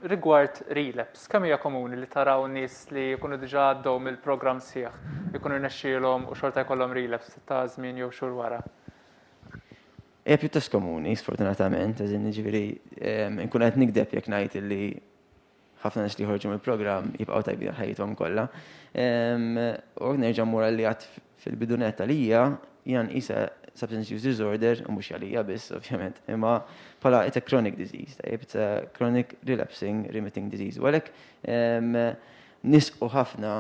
rigward relapse, kemm hija komuni li taraw nies li jkunu diġà għaddew mill-programm sieħ, jkunu rnexxielhom u xorta jkollhom relapse ta' żmien jew xhur wara? Hija pjuttost komuni, sfortunatament, eżin ġifieri nkun qed nikdeb jekk ngħid illi ħafna nies li jħorġu mill-programm jibqgħu tajbin ħajjithom kollha. U nerġa' mmur li għad fil-bidunet għalija jien nqisha substance use disorder, u mhux għalija biss, ovvjament, imma bħala it's a chronic disease, it's a chronic relapsing remitting disease. U għalhekk nisqu ħafna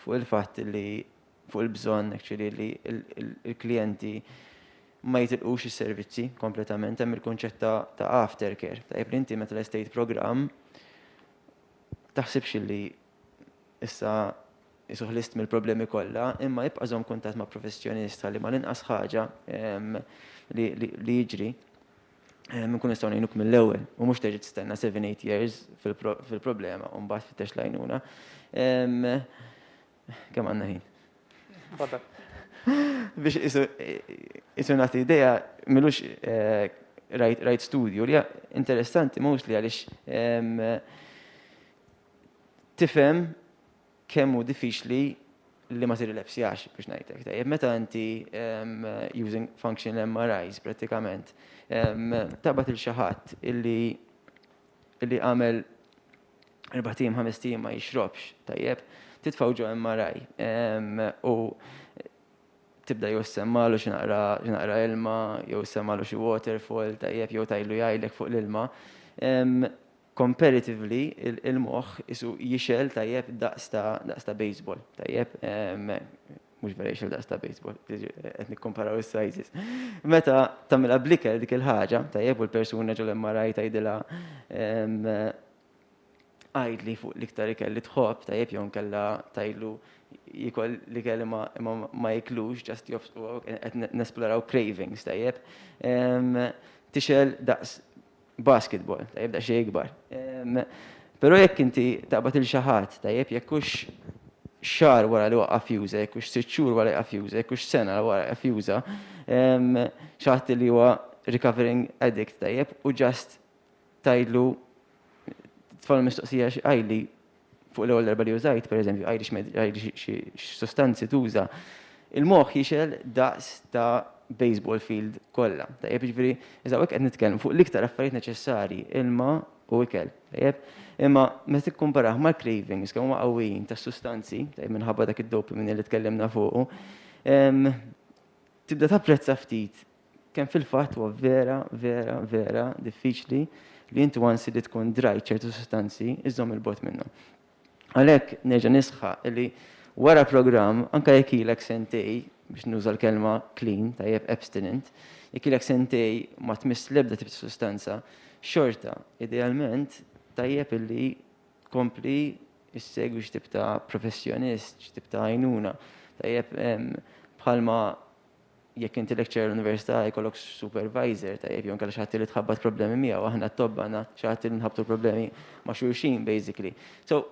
fuq il-fatt li fuq il-bżonn actually li l-klijenti ma jitilqux is-servizzi kompletament, hemm il-kunċett ta' aftercare. Tajjeb inti meta l-estate program taħsibx li issa isuħlist mill-problemi kollha, imma jibqa' żomm kuntatt ma' professjonista li ma l-inqas ħaġa li jiġri nkun nistgħu ngħinuk mill-ewwel u mhux terġa' tistenna 7-8 years fil-problema u mbagħad fittex lajnuna. Kemm għandna ħin? Biex isu nagħti idea milux rajt studju li interessanti mostly għaliex tifhem kemm hu diffiċli li ma tirrelapsjax biex ngħidlek. Tajjeb meta inti using functional MRIs prattikament taqbad il xi ħadd illi għamel 4 tim 5 tim ma jixrobx, tajjeb, titfgħu ġo MRI u tibda jew semmalu xi naqra ilma, jew semmalu xi waterfall, tajjeb, jew tajlu jgħidlek fuq l-ilma. Comparatively, il-moħħ isu jixel tajjeb daqs ta' baseball, tajjeb, mhux vera jixel daqs ta' baseball, qed nikkomparaw is-sizes. Meta tagħmilha blikel dik il-ħaġa, tajjeb, u l-persuna ġol MRI tgħidilha għajdli fuq l-iktar ikelli tħobb, tajjeb, jew nkella tajlu jikol li kelli ma jiklux, just jofsu qed nesploraw cravings, tajjeb, tixel daqs basketball, tajjeb da xejn ikbar. Però jekk inti taqbad il xi ħadd, tajjeb jekk hux xahar wara li waqaf juża, jekk hux 6 xhur wara jaqaf juża, jekk hux sena wara jaqaf juża, xi ħadd li huwa recovering addict, tajjeb, u just tgħidlu tfal mistoqsija għajli fuq l-ewwel darba li użajt, pereżempju, għajli xi sostanzi tuża, il-moħħ jixel daqs ta' baseball field kollha. Tajjeb jiġifieri iżda hekk qed nitkellem fuq l-iktar affarijiet neċessarji, ilma u ikel. Tajjeb, imma meta tikkumparah mal-cravings kemm huma qawwijin tas-sustanzi, tajjeb minħabba dak id-dopamine li tkellimna fuqu, tibda tapprezza ftit kemm fil-fatt huwa vera diffiċli li inti once li tkun drajt ċertu sustanzi iżżomm il-bot minnhom. Għalhekk nerġa' nisħaq li wara programm anke jekk ilek sentej biex nuża l-kelma clean, tajjeb abstinent, jekk ilek sentej ma tmiss l-ebda tip ta' sustanza, xorta, idealment, tajjeb illi kompli issegwi x'tip ta' professjonist, x'tip ta' għajnuna, tajjeb bħalma jekk inti lecturer l-università jkollok supervisor, tajjeb jew nkella xi ħadd li tħabbat problemi miegħu, aħna t-tobba għandna xi ħadd li nħabbtu problemi ma' xulxin basically. So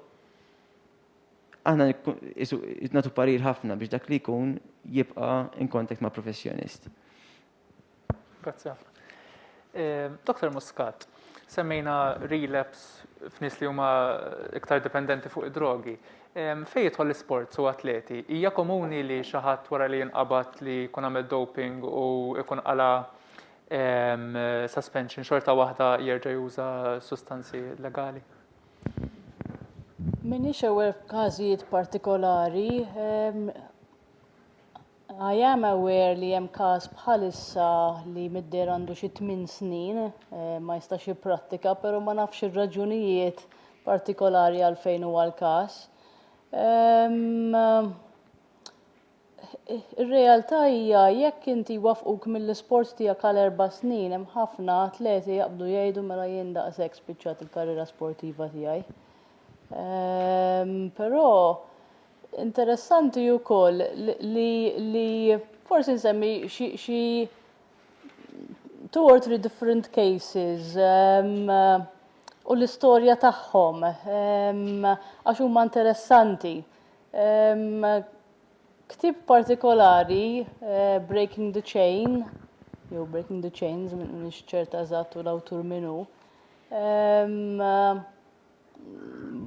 aħna nagħtu parir ħafna biex dak li jkun jibqa' in contact ma' professjonist. Grazzi ħafna. Dr. Muscat, semmejna relapse f'nies li huma iktar dipendenti fuq id-drogi. Fejn jidħol l-isports u atleti? Hija komuni li xi ħadd wara li jinqabad li jkun għamel doping u jkun qala suspension xorta waħda jerġa' juża sustanzi legali? Minix aware f'każijiet partikolari. I am aware li hemm każ bħalissa li midder għandu xi 8 snin, ma jistax jipprattika, però ma nafx ir-raġunijiet partikolari għalfejn huwa l-każ. Ir-realtà hija jekk inti wafquk mill-isports tiegħek għal 4 snin, hemm ħafna atleti jaqbdu jgħidu mela jien daqshekk spiċċat il-karriera sportiva tiegħi. Però interessanti wkoll li forsi nsemmi xi 2 or 3 different cases u l-istorja tagħhom għax huma interessanti. Ktieb partikolari Breaking the Chain, jew Breaking the Chains, m'iniex ċerta eżatt l-awtur minnu.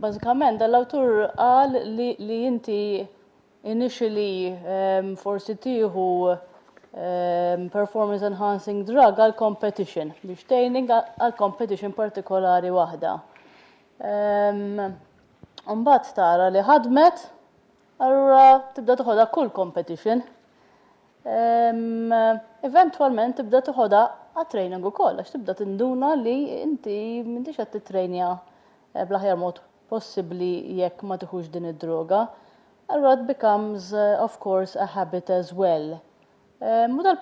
bażikament l-awtur qal li inti initially forsi tieħu performance enhancing drug għal competition biex tgħinik għal competition partikolari waħda. Mbagħad tara li ħadmet, allura tibda toħodha kull competition. Eventwalment tibda toħodha għat-training ukoll għax tibda tinduna li inti m'intix qed titrejnja bl-aħjar mod possibbli jekk ma tieħux din id-droga. Allura it becomes of course a habit as well. This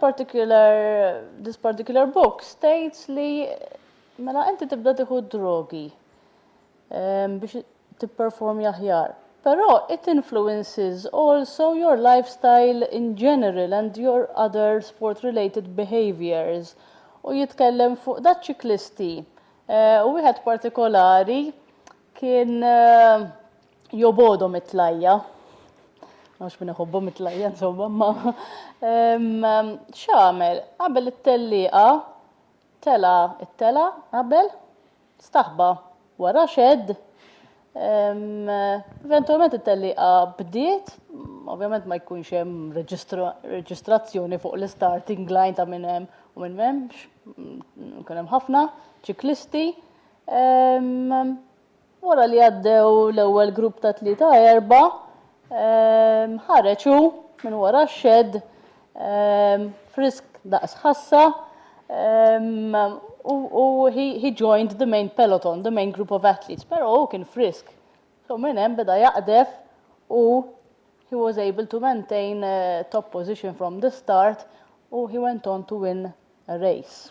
particular book states li mela inti tibda tieħu drogi biex tipperform aħjar. Però it influences also your lifestyle in general and your other sport-related behaviors. U jitkellem fuq dat ċiklisti. U wieħed partikolari kien jobodhom it-tlajja. Għax minn iħobbhom it-tlajja, insomma, ma x'għamel qabel it-tellieqa tela qabel staħba wara xedd. Eventualment it-tellieqa bdiet, ovvjament ma jkunx hemm reġistrazzjoni fuq l-starting line ta' minn hemm u minn m'hemmx, kien hemm ħafna ċiklisti. Wara li għaddew l-ewwel grupp ta' 3-4 ħareġu minn wara x-xedd frisk daqs ħassa u he joined the main peloton, the main group of athletes, però kien frisk. So minn hemm beda jaqdef u he was able to maintain a top position from the start u he went on to win a race.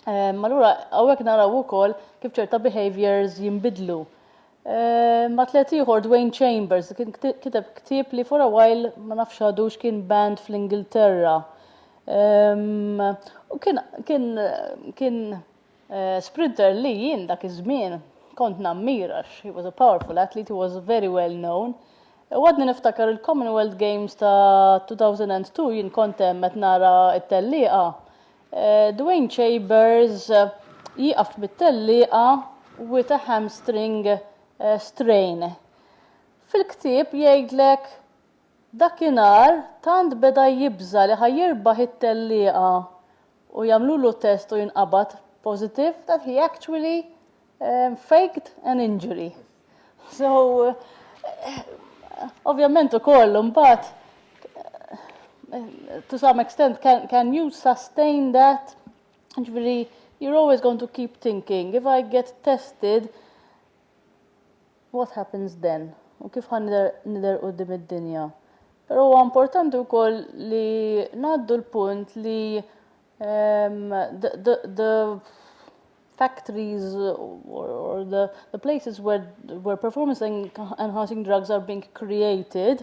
Allura hawnhekk naraw ukoll kif ċerta behaviors jinbidlu. Atlet ieħor Dwayne Chambers kiteb ktieb li for a while ma nafx għadux kien banned fl-Ingilterra. U kien sprinter li jien dak iż-żmien kont nammirax. He was a powerful athlete, he was very well known. Għadni niftakar il-Commonwealth Games ta' 2002 jien kont hemm qed nara t-tellieqa. Dwayne Chambers jieqaf bit-tellieqa with a hamstring strain. Fil-ktieb jgħidlek dakinhar tant beda jibża li ħajjirbaħ it-tellieqa u jagħmlulu test u jinqabad positive that he actually faked an injury. So ovvjament ukoll imbagħad to some extent can you sustain that? Ġifieri you're always going to keep thinking if I get tested what happens then? U kif ħanider qudiem id-dinja? Però huwa importanti wkoll li ngħaddu l-punt li the factories or the places where performance enhancing drugs are being created,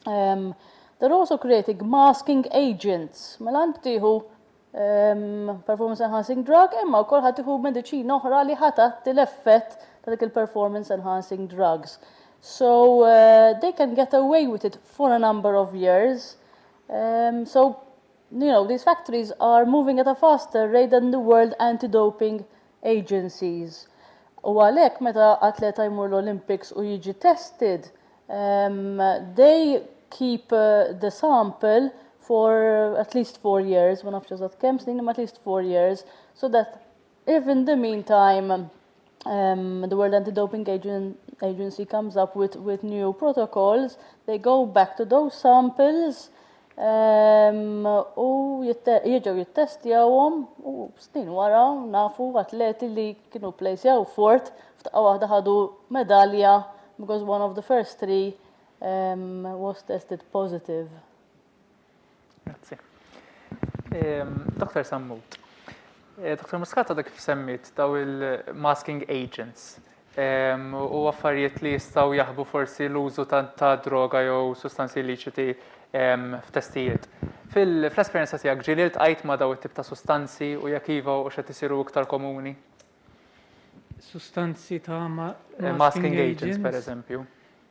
they're also creating masking agents. Mela tieħu performance enhancing drug imma wkoll ħadd tieħu mediċina oħra li ħadd l-effett ta' dik il-performance enhancing drugs. So they can get away with it for a number of years. So these factories are moving at a faster rate than the world anti-doping agencies. U għalhekk meta atleta jmur l-Olympics u jiġi tested, they keep the sample for at least 4 years, ma nafx eżatt kemm snin, at least 4 years, so that if in the meantime the World Anti-Doping Agency comes up with new protocols, they go back to those samples u jirġgħu jittestjawhom u snin wara nafu atleti li kienu plejsjaw fort f'daqqa waħda ħadu medalja because one of the first 3 was tested positive. Grazie. Dr. Sammut, Dr. Muscat għadha kif semmit daw il-masking agents u affarijiet li jistgħu jaħbu forsi l-użu ta' droga jew sustanzi illiċiti f'testijiet. Fl-esperjenza tiegħek ġieli ltqajt ma' daw it-tip ta' sustanzi u jekk iva u x'qed isiru iktar komuni? Sustanzi ta' masking agents pereżempju.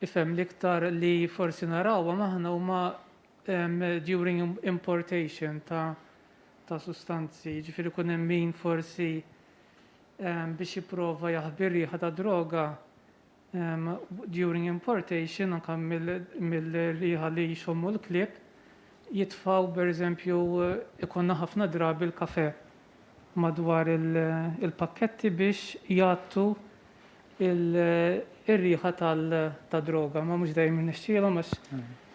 Ifhem l-iktar li forsi narawha maħna huma during importation ta' sustanzi, ġifieri kun hemm min forsi biex jipprova jaħbir rieħa ta' droga during importation anka mill-riħa li jxommu l-klieb jitfaw pereżempju ikonna ħafna drabi l-kafe madwar il-pakketti biex jgħattu il-riħa ta' droga, ma mhux dejjem nixxielhom għax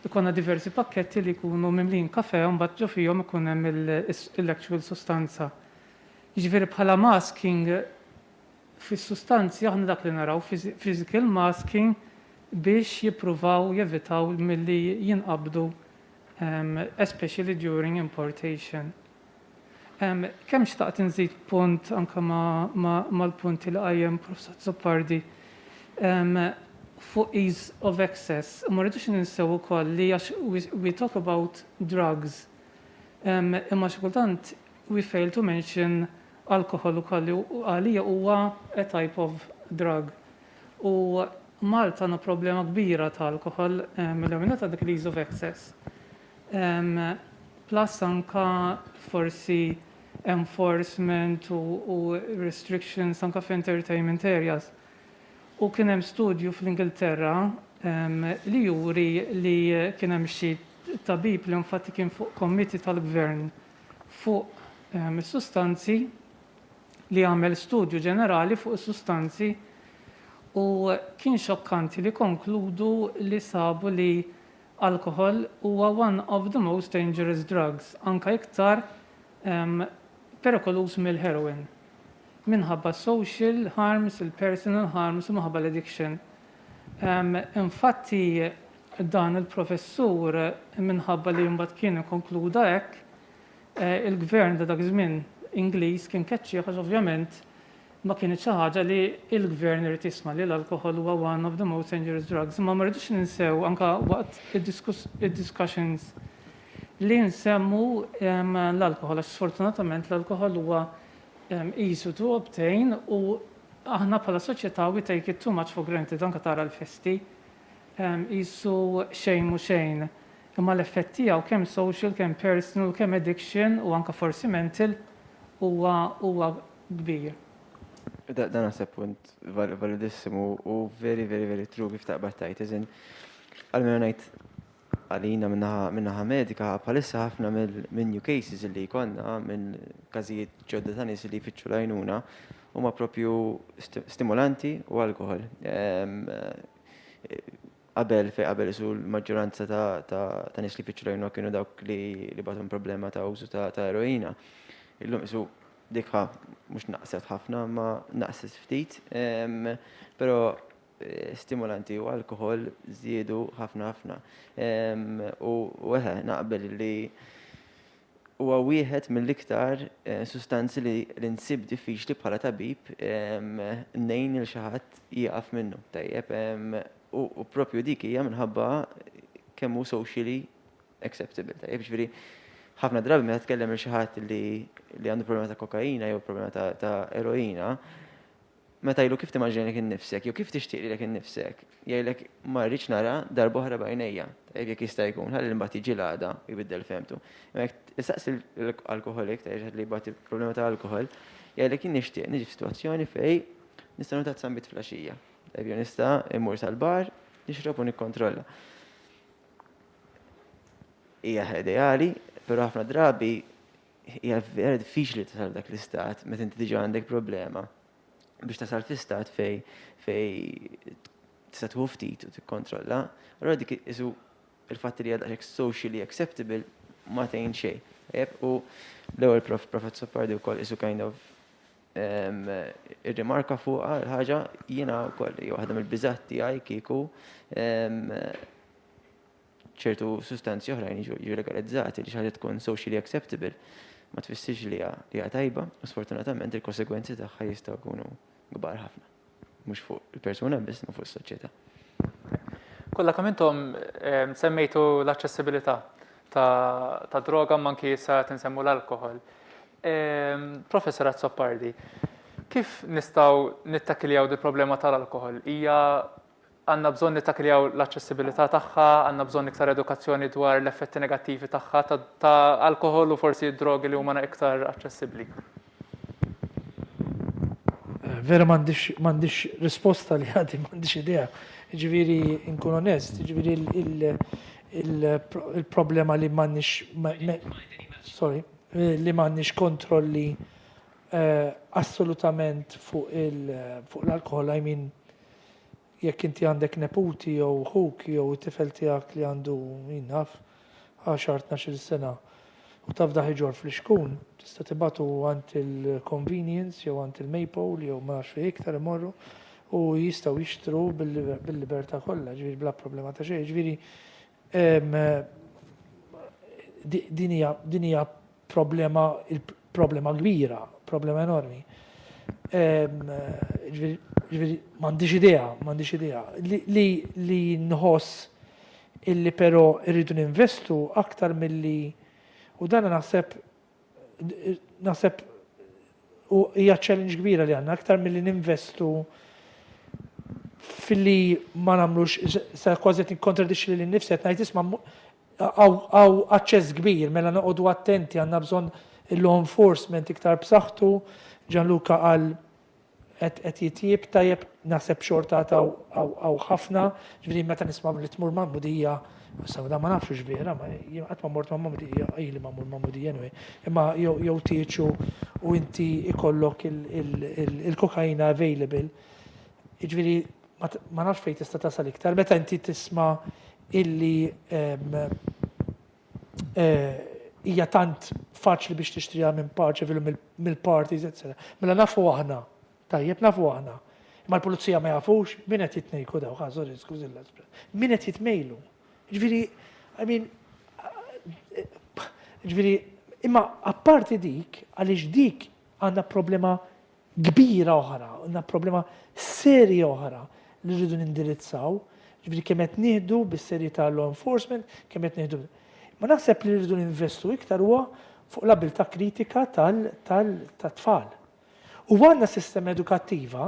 ikonna diversi pakketti li jkunu mimlin kafe u mbagħad ġo fihom ikun hemm l-actual sustanza. Jiġifieri bħala masking fis-sustanzi aħna dak li naraw physical masking biex jippruvaw jevitaw milli jinqabdu especially during importation. Kemm xtaqt inżid punt anke mal-punti li qajjem Professor Zoppardi fuq ease of access. Ma rridux ninsew ukoll li għax we talk about drugs. Imma xi kultant we fail to mention alcohol ukoll għalija huwa a type of drug. U Malta għandna problema kbira ta' alcohol mill-ewwel ta' dik ease of access. Plus anka forsi enforcement u restrictions anka f'entertainment areas. U kien hemm studju fl-Ingilterra li juri li kien hemm xi tabib li infatti kien fuq committee tal-gvern fuq is-sustanzi li għamel studju ġenerali fuq is-sustanzi u kien xokkanti li konkludu li sabu li alcohol huwa one of the most dangerous drugs, anka iktar perikolus mill-heroin. Minħabba social harms, il-personal harms u minħabba l-addiction. Infatti dan il-professur minħabba li mbagħad kien ikkonkluda hekk, il-gvern ta' dak żmien Ingliż kien keċċi għax ovvjament ma kienet xi ħaġa li l-gvern irid jisma' li l-alkohol huwa one of the most dangerous drugs. Ma rridux ninsew anke waqt id-discussions li nsemmu l-alkohol għax sfortunatament l-alkohol huwa easy to obtain u aħna bħala soċjetà we take it too much for granted anke tara l-festi qisu xejn mhu xejn. Imma l-effett tiegħu kemm social, kemm personal, kemm addiction u anke forsi mental huwa kbir. Dan naħseb punt validissimu u very, very, very true kif taqbad tajt. Iżin, għal-mena ngħid għalina minnaħa medika bħalissa ħafna minn new cases li jkollna minn każijiet ġodda ta' nies li jfittxu l-għajnuna huma proprju stimulanti u alkohol. Qabel isu l-maġġoranza ta' nies li jfittxu l-għajnuna kienu dawk li bagħathom problema ta' użu ta' eroina. Illum isu dikha mhux naqset ħafna ma naqset ftit, però stimulanti u alkohol żiedu ħafna. U naqbel li huwa wieħed mill-iktar sustanzi li nsib diffiċli bħala tabib nejn il xi ħadd jieqaf minnu. Tajjeb, u proprju dik hija minħabba kemm hu socially acceptable. Tajjeb, ġifieri ħafna drabi meta tkellem il xi ħadd li għandu problema ta' kokaina jew problema ta' eroina, meta jgħidu kif timmaġinlek innifsek, jew kif tixtieq lilek innifsek, jgħidlek ma rridx nara darba oħra b'għajnejja, jekk jista' jkun, ħalli mbagħad jiġi l-għada jbiddel femtu. Jekk issaqsi l-alkoholik, li jbagħti problema ta' alkohol, jgħidlek jien nixtieq niġi f'sitwazzjoni fejn nista' nagħta sambit flaxija. Jew nista' immur sal-bar, nixrob u nikkontrolla. Hija ideali, però ħafna drabi hija vera diffiċli tasal dak l-istat meta inti diġà għandek problema. Biex tasal fl-istat fej tista' tieħu ftit u tikkontrolla. Allura dik isu il-fatt li għadha socially acceptable ma tgħin xejn. U l-ewwel Professor Zoppardi wkoll isu kind of ir-rimarka fuqha ħaġa jiena wkoll hija waħda mill-biżgħat tiegħi kieku ċertu sustanzi oħrajn jiġu legalizzati li xi ħaġa tkun socially acceptable ma tfissirx li hija tajba u sfortunatament il-konsegwenzi tagħha jistgħu jkunu kbar ħafna. Mhux fuq il-persuna biss ma fuq is-soċjetà. Kollha kemm intom semmejtu l-aċċessibilità ta' droga manki sa tinsemmu l-alkohol. Professor Zoppardi, kif nistgħu nittakiljaw di problema tal-alkohol? Hija għandna bżonn nittakiljaw l-aċċessibilità tagħha, għandna bżonn iktar edukazzjoni dwar l-effetti negattivi tagħha ta' alkohol u forsi drogi li huma iktar aċċessibbli. Vera m'għandix risposta li għadi, m'għandix idea. Ġifieri nkun onest, ġifieri il-problema li li m'għandniex kontrolli assolutament fuq l-alkohol. I mean, jekk inti għandek neputi jew ħuk jew it-tifel tiegħek li għandu jinnaf 10-12 sena u taf daħ iġor fl-xkun, tista' tibatu għand il-convenience jew għand il-Maple jew ma nafx iktar imorru u jistgħu jixtru bil-libertà kollha, ġifieri bla problema ta' xejn. Ġifieri din hija problema kbira, problema enormi. Ġifieri m'għandix idea li nħoss illi però rridu ninvestu aktar milli u dan naħseb u hija challenge kbira li għandna aktar milli ninvestu filli ma nagħmlux sa kważi qed nikkontradixxi lil nnifsi qed ngħid isma' għaw aċċess kbir mela noqogħdu attenti għandna bżonn il-law enforcement iktar b'saħħtu. Gianluca qal qed jitjieb tajjeb naħseb xorta għaw ħafna, ġifieri meta nisma' li tmur mammudija, issa da ma nafx vera, ma qatt ma mort ma' mammudija, ili ma mur mammudija anyway. Imma jew tieċu u inti ikollok il-kokaina available. Ġifieri ma nafx fejn tista' tasal iktar meta inti tisma' illi hija tant faċli biex tixtriha minn paċevilu mill-parties, etc. Mela nafu aħna, tajjeb nafu aħna. Imma l-pulizija ma jafux, min qed jitnejku daw, ħażor, skużi l-espress. Min qed jitmejlu. Ġifieri, I mean, ġifieri, imma apparti dik, għaliex dik għandha problema kbira oħra, għandna problema serja oħra li rridu nindirizzaw, ġifieri kemm qed nieħdu bis-serjetà law enforcement, kemm qed nieħdu. Ma naħseb li rridu ninvestu iktar huwa fuq l-abilità kritika tat-tfal. U għandna sistema edukattiva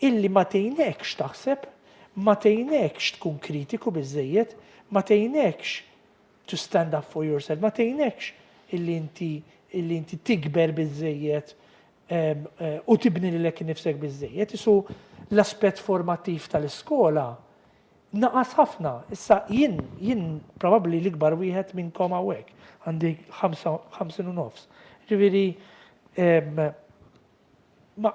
illi ma tgħinekx taħseb, ma tgħinekx tkun kritiku biżżejjed, ma tgħinekx to stand up for yourself, ma tgħinekx illi inti tikber biżżejjed u tibni lilek innifsek biżżejjed. Isu l-aspett formattiv tal-iskola naqas ħafna. Issa jien probabbli l-ikbar wieħed minnkom hawnhekk għandi 5.5. Ġifieri ma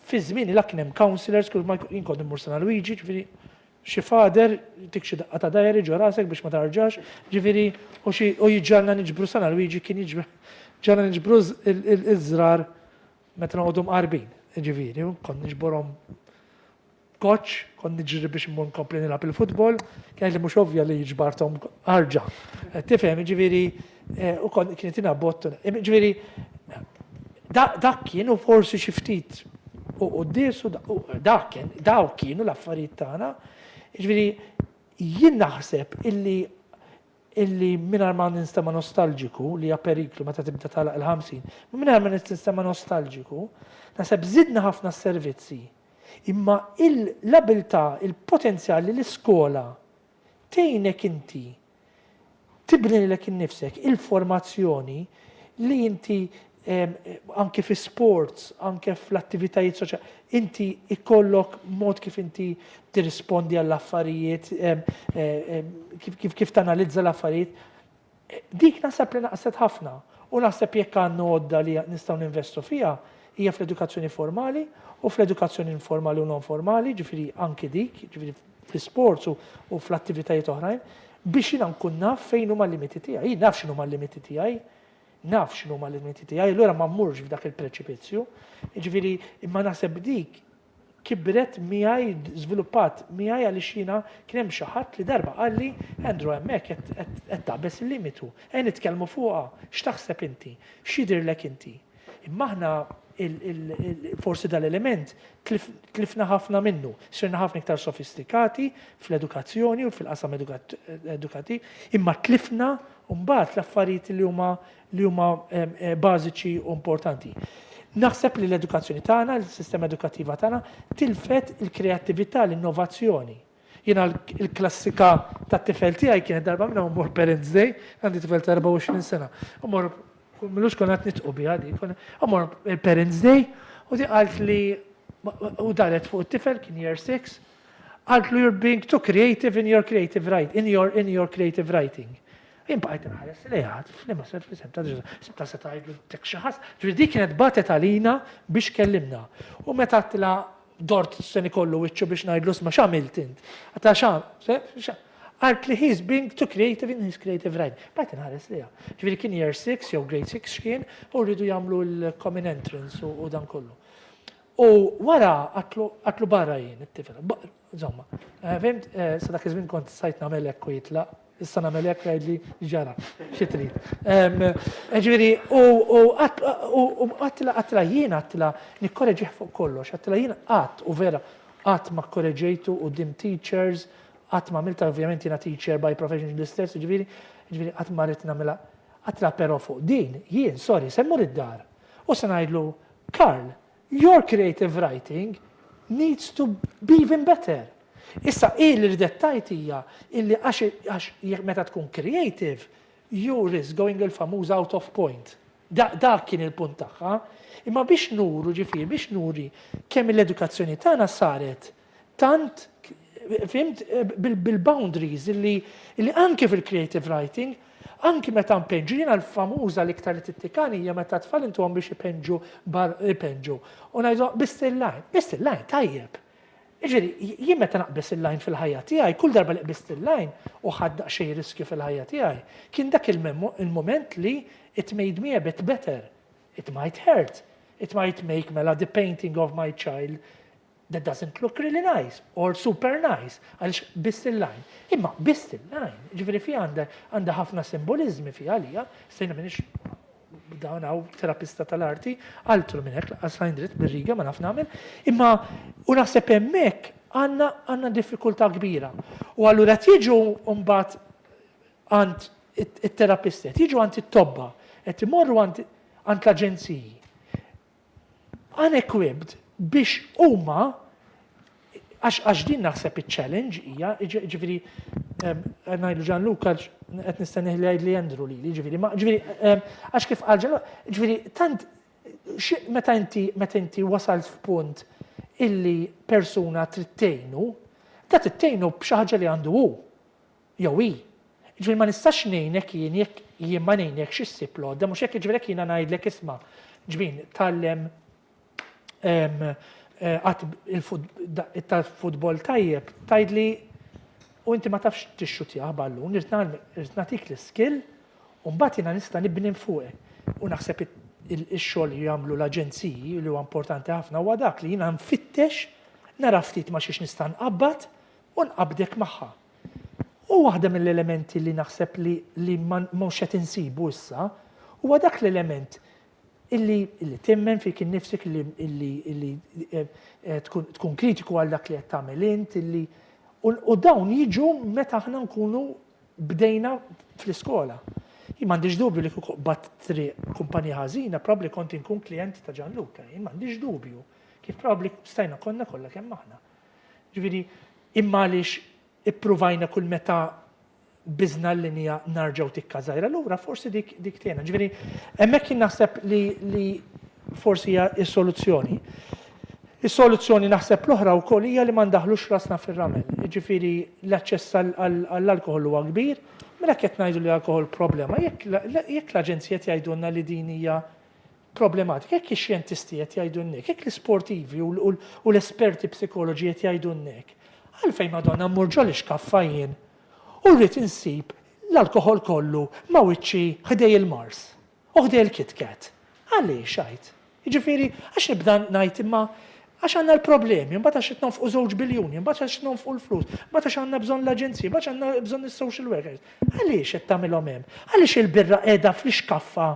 fi żmieni la kien hemm counselors kull ma jkun kont immur San Luigi, ġifieri xi fader tik xi daqqa ta' dajri ġo rasek biex ma tarġax, ġifieri u jiġġalna niġbru San Luigi kien ġalna niġbru iż-żrar meta noqogħdu mqarbin, ġifieri kont niġborhom koċ, kon niġri biex immur nkompli nilgħab il-futbol, kien li mhux ovvja li jiġbarthom ħarġa. Tifhem, ġifieri u kienet ingħab botton. Ġifieri dak kienu forsi xi ftit u quddiesu daw kienu l-affarijiet tagħna. Ġifieri jien naħseb illi mingħajr ma ninstema' nostalġiku li hija periklu meta tibda tagħlaq il-50, mingħajr ma ninstema' nostalġiku, naħseb żidna ħafna s-servizzi. Imma l-abilità, il-potenzjal li l-iskola tgħinek inti tibni lilek innifsek il-formazzjoni li inti anke fi sports, anke fl-attivitajiet soċjali, inti ikollok mod kif inti tirrispondi għall-affarijiet, kif tanalizza l-affarijiet. Dik naħseb li naqset ħafna u naħseb jekk għandna għodda li nistgħu ninvestu fiha hija fl-edukazzjoni formali u fl-edukazzjoni informali u non formali, ġifieri anke dik, ġifieri fl-sports u fl-attivitajiet oħrajn, biex jiena nkun naf fejn huma l-limiti tiegħi. Jien naf x'inhuma l-limiti tiegħi, naf x'inhuma l-limiti tiegħi, allura ma mmurx f'dak il-preċipizzju. Ġifieri imma naħseb dik kibret miegħi, żviluppat miegħi għaliex jiena kien hemm xi ħadd li darba qal li Andrew hemmhekk qed taqbeż il-limitu. Nitkellmu fuqha, x'taħseb inti, x'jidhirlek inti. Imma aħna forsi dal-element tlifna ħafna minnu. Sirna ħafna iktar sofistikati fl-edukazzjoni u fil-qasam edukattiv, imma tlifna mbagħad l-affarijiet li huma bażiċi u importanti. Naħseb li l-edukazzjoni tagħna, l-sistema edukattiva tagħna tilfet il-kreattività, l-innovazzjoni. Jiena l-klassika tat-tifel tiegħi kienet darba minna mmur Parents Day, għandi tifel ta' 24 sena. Millux kon għat nitqu biha di, għamur Parents Day, u di għalt li u daret fuq it-tifel kien year 6, għaltlu you're being too creative in your creative writing, in your creative writing. Imbaqajt nħares li għad, fl-imma ser semta se tajdlu tek xaħas, ġviri dik kienet batet għalina biex kellimna. U meta għatla dort s-seni kollu wicċu biex najdlu sma xamilt int. Għatla għalt li he's being too creative in his creative writing. Baqajt nħares li għad. Ġviri kien year 6, jew grade 6 xkien, u rridu jamlu l-common entrance u dan kollu. U wara għatlu barra jien, it-tifel. Insomma, fimt, sa dak iż-żmien kont sajt nagħmel hekk u jitlaq, issa nagħmel hekk jgħidli ġara, xi trid. Ġifieri, u għattila jien għattila nikkoreġih fuq kollox, għattila jien qatt u vera qatt ma kkoreġejtu quddiem teachers, qatt ma għamilta ovvjament jiena teacher by profession l-istess, ġifieri qatt ma rrid nagħmilha għattila però fuq din, jien, sorry, semmur id-dar. U se ngħidlu, Karl, your creative writing needs to be even better. Issa, li ridettajt hija illi għax meta tkun creative, you risk going il-famuż out of point. Dak kien il-punt tagħha. Imma biex nuru ġifier, biex nuri kemm l-edukazzjoni tagħna saret tant fimt bil-boundaries illi anke fil-creative writing, anki meta npenġu, jiena l-famuża l-iktar li tittikani hija meta tfal intuhom biex ipenġu. U ngħidu bist il-line, tajjeb. Ġifieri, jien meta naqbis il-line fil-ħajja tiegħi, kull darba li qbist il-line u ħadd xejn riskju fil-ħajja tiegħi, kien dak il-moment li it made me a bit better. It might hurt. It might make mela the painting of my child that doesn't look really nice or super nice, għalix bist il-line. Imma bist il-line, ġifiri fi għanda ħafna simbolizmi fi għalija, sejna minix dawn għaw terapista tal-arti, għaltru minn hekk, għasajn dritt bil-riga ma naf nagħmel, imma u naħseb hemmhekk għandna diffikultà kbira. U allura tiġu mbagħad għand it-terapisti, tiġu għand it-tobba, qed imorru għand l-aġenziji. Unequipped biex huma għax din naħseb il-challenge hija, ġifieri ngħidu Gianluca qed nistennih li jgħid li Andrew li ġifieri għax kif qal Gianluca, ġifieri tant meta inti wasalt f'punt illi persuna trid tgħinu, da tittejnu b'xi ħaġa li għandu hu jew hi. Ġifieri ma nistax ngħinek jien ma ngħinek x'issib lodda, mhux hekk ġifieri jiena ngħidlek isma' ġbien tgħallem il-futbol tajjeb, tajdli u inti ma tafx tixxutjaħ ballun, irid nagħtik l-iskill u mbagħad jiena nista' nibni fuqek. U naħseb ix-xogħol li jagħmlu l-aġenziji li huwa importanti ħafna huwa dak li jiena nfittex nara ftit ma xiex nista' nqabbad u nqabdek magħha. U waħda mill-elementi li naħseb li mhux qed insibu issa huwa dak l-element illi timmen fik innifsek illi tkun kritiku għal dak li qed tagħmel int, u dawn jiġu meta aħna nkunu bdejna fl-iskola. Jien m'għandix dubju li kieku bat triq kumpanija ħażina, probabbli kont inkun klijent ta' Gianluca, jien m'għandix dubju. Kif probabbli stajna konna kollha kemm aħna. Ġifieri imma għaliex ippruvajna kull meta bizna l-linja narġaw tikka żgħira, allura forsi dik tiena. Ġifieri hemmhekk kien naħseb li forsi hija s-soluzzjoni. Is-soluzzjoni naħseb l-oħra wkoll hija li ma ndaħlux rasna fir-ramel. Ġifieri l-aċċess għall-alkoħol huwa kbir, mela qed ngħidu li l-alkoħol problema. Jekk l-aġenzija jgħidulna li din hija problematika, jekk ix-xjentisti qed jgħidulnek, jekk l-isportivi u l-esperti psikoloġi qed jgħidulnek, għalfejn Madonna mmur ġol ixkaffa jien u rrid insib l-alkoħol kollu ma' wiċċi ħdej il-Mars u ħdej il-KitKat. Għaliex għajt? Jiġifieri għax nibda ngħid imma għax għandna l-problemi, mbagħad għax qed nonfqu 2 biljuni, mbagħad għax nonfqu l-flus, mbagħad għax għandna bżonn l-aġenziji, mbagħad għandna bżonn is-social workers. Għaliex qed tagħmilhom hemm? Għaliex il-birra qiegħda fl-iskaffa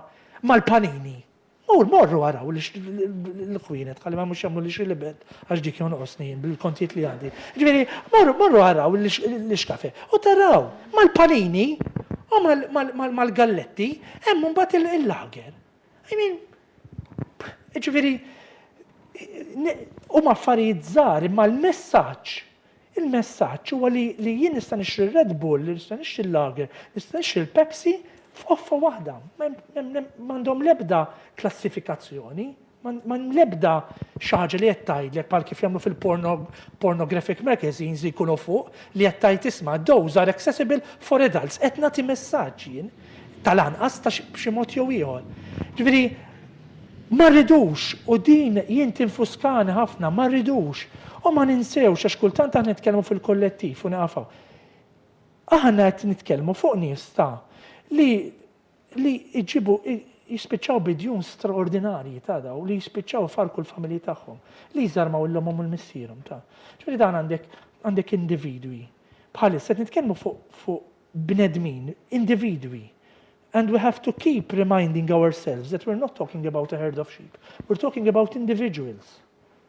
mal-panini? Morru għaraw l-kwienet, għalli ma mux jamlu li xilibed, għax dik jonqosni bil-kontijiet li għandi. Ġveri, morru għaraw l-xkafe. U taraw, mal-panini, u mal-galletti, hemm mbagħad il-lager. Ġveri, u ma affarijiet żgħar, imma il-messaġġ huwa li jien nista' nixtri Red Bull, nista' nixtri l-lager, nista' nixtri l-Pepsi, f'offa waħda, m'għandhom l-ebda klassifikazzjoni, Ma nlebda xaġa li qed tgħidlek bħal kif jagħmlu fil-pornographic magazines li jkunu fuq li qed tgħid isma' those are accessible for adults. Qed nagħti messaġġ jien tal-anqas ta' b'xi mod jew ieħor. Ġifieri ma rridux u din jien tinfuskani ħafna, ma rridux u ma ninsewx għax kultant aħna nitkellmu fil-kollettiv u naqafgħu. Aħna qed nitkellmu fuq nies li jġibu jispiċċaw bidjun straordinarji ta' daw li jispiċċaw farku l-familji tagħhom, li jżarmaw l-omhom u l-missierhom ta'. Ġifieri dan għandek individwi. Bħalissa qed nitkellmu fuq bnedmin, individwi. And we have to keep reminding ourselves that we're not talking about a herd of sheep. We're talking about individuals.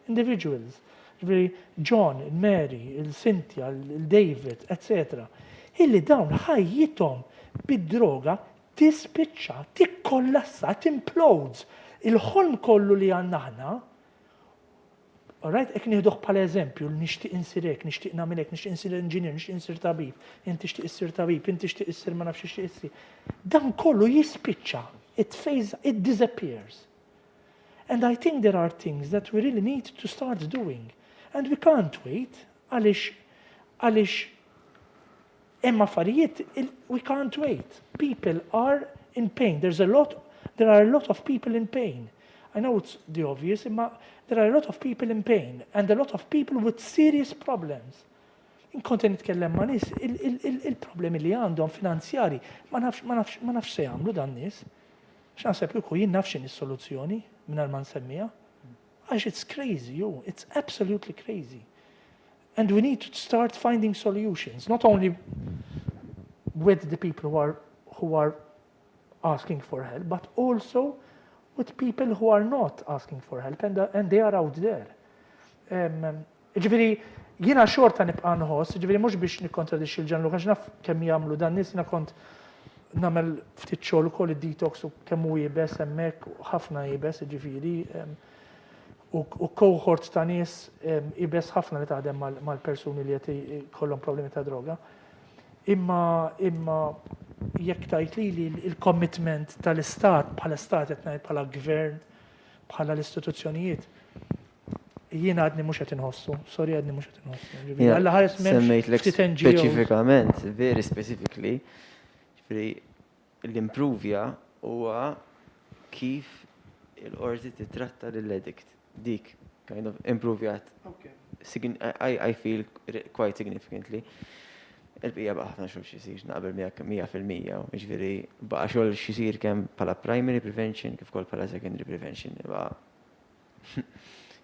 Individuals. Ġifieri John, Mary, il-Cynthia, il-David, etc. Illi dawn ħajjithom bid-droga tispiċċa, tikkollassa, timplodes. Il-ħolm kollu li għandna aħna, alright, ek nieħduh bħala eżempju, nixtieq insir hekk, nixtieq nagħmel hekk, nixtieq insir inġinier, nixtieq insir tabib, inti tixtieq issir tabib, inti tixtieq issir ma nafx xi issir. Dan kollu jispiċċa, it disappears. And I think there are things that we really need to start doing. And we can't wait għaliex hemm affarijiet, we can't wait. People are in pain. There are a lot of people in pain. I know it's the obvious, but there are a lot of people in pain and a lot of people with serious problems. Inkonti nitkellem ma' nies, il-problemi li għandhom finanzjari, ma nafx se jagħmlu dan nies. X'naħseb li jien nafx is-soluzzjoni mingħajr ma nsemmija. Għax it's crazy, it's absolutely crazy. And we need to start finding solutions, not only with the people who are asking for help, but also with people who are not asking for help, and they are out there. Ġifieri, jiena xorta nibqa' nħoss, ġifieri mhux biex nikkontradixxi l-Gianluca għax naf kemm jagħmlu dan nies, jiena kont nagħmel ftit xogħol ukoll id-detox u kemm hu jibes hemmhekk, ħafna jibes, ġifieri. U cohort ta' nies ibes ħafna li taħdem mal-persuni li qed jkollhom problemi ta' droga. Imma jekk tgħid li il-commitment tal-istat bħala stat qed ngħid bħala gvern bħala l-istituzzjonijiet jien għadni mhux qed inħossu, sorry għadni mhux qed inħossu. Alla ħares semmejtlek speċifikament, very specifically, l-improvja huwa kif il-qorti titratta lill-addict. Dik, kind of improvjat. I feel quite significantly. Il-bija baqa ħafna xogħol xisir, naqbel 100%, ġifieri baqa xogħol xisir kemm bħala primary prevention kif ukoll bħala secondary prevention.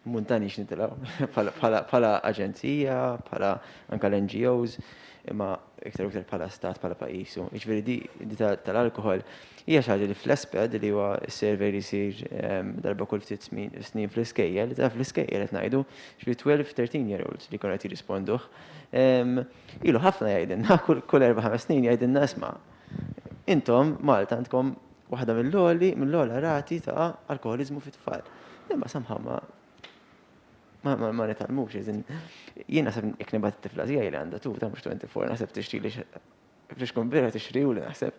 Muntanix nitilgħu bħala aġenzija, bħala anke l-NGOs, imma iktar uktar bħala stat, bħala pajjiż. Ġifieri di tal-alkohol hija xi ħaġa li fl-esped li huwa s-survey li jsir darba kull ftit snin fl-iskejjel, fl-iskejjel qed ngħidu ġifieri 12-13-year-olds li kienu qed jirrisponduh. Ilu ħafna jgħidilna kull 4-5 snin jgħidilna isma' intom Malta għandkom waħda mill-ogħla rati ta' alkoholiżmu fit-tfal. Imma somehow ma nitalmux, jien naħseb jekk nibgħat it-tifla tiegħi li għandha ta' mhux 24, naħseb tixtri biex kun birra tixtri u li naħseb.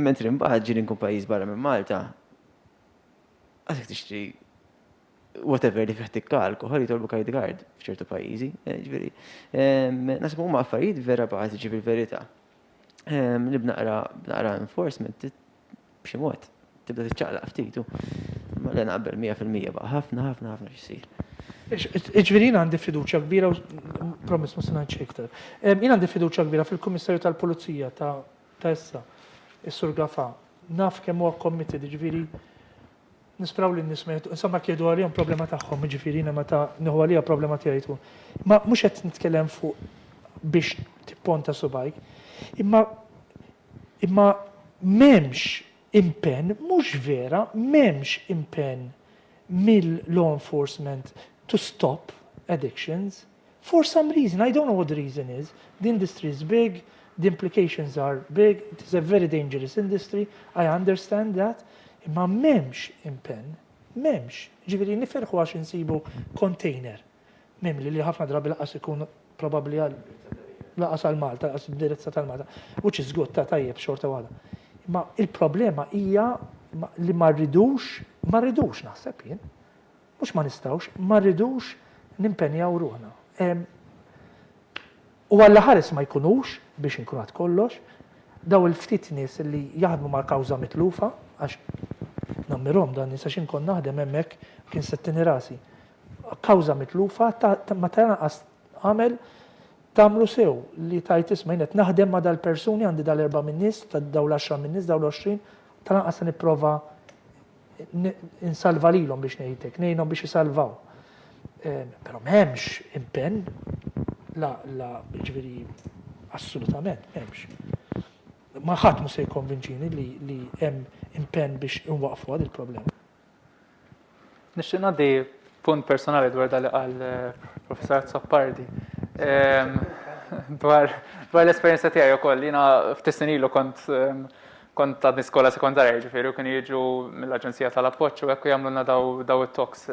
Mentri mbagħad ġiri nkun pajjiż barra minn Malta, għasek tixtri whatever li fih tikkalkohol jitolbu card card f'ċertu pajjiżi. Ġifieri, naħseb huma affarijiet vera bażiċi fil-verità. Li b'naqra enforcement b'xi mod tibda tiċċaqlaq ftit. Ma li naqbel 100% baqa' ħafna x'isir. Ġifieri jien għandi fiduċja kbira u promiss ma se ngħidx iktar. Jien għandi fiduċja kbira fil-Kummissarju tal-Pulizija ta' issa, is-Sur Gafà. Naf kemm huwa committed, ġifieri nispraw li n-nies insomma kiedu għalihom problema tagħhom, ġifieri jiena meta nieħu għalija problema tiegħi tkun. Ma mhux qed nitkellem fuq biex tipponta subajk, imma m'hemmx impenn, mhux vera, m'hemmx impenn mill-law enforcement to stop addictions for some reason. I don't know what the reason is. The industry is big, the implications are big, it is a very dangerous industry, I understand that, imma m'hemmx impenn, m'hemmx. Ġifieri niferħu għax insibu container mimli li ħafna drabi laqas ikun probabbli laqas għal Malta, laqas id-dirizza tal-Malta, which is good, tajjeb xorta waħda. Imma il-problema hija li ma rridux ma rridux naħseb jien, mhux ma nistgħux, ma rridux nimpenjaw ruħna. U għalla ħares ma jkunux biex inkun għad kollox, daw il-ftit nies li jaħdmu mal-kawża mitlufa, għax nammirhom dan nies għax inkun naħdem hemmhekk kien settini rasi. Kawża mitlufa ma tanqas għamel tagħmlu sew li tajt isma' qed naħdem ma' dal-persuni għandi dal-4 min nies, daw l-10 min nies, daw l-20, tanqas se nipprova insalva lilhom biex ngħidlek, ngħinhom biex isalvaw. Però m'hemmx impenn, la ġifieri assolutament m'hemmx. Ma ħadd mhu se jkonvinċini li hemm impenn biex inwaqfu għad il-problema. Nixtieq ngħaddi punt personali dwar dak li qal Professor Zappardi. Dwar l-esperjenza tiegħi wkoll, jiena ftit snin ilu kont għadni skola sekondarja, ġifieri u kienu jiġu mill-Aġenzija tal-Appoġġ u hekk jagħmlulna daw it-talks.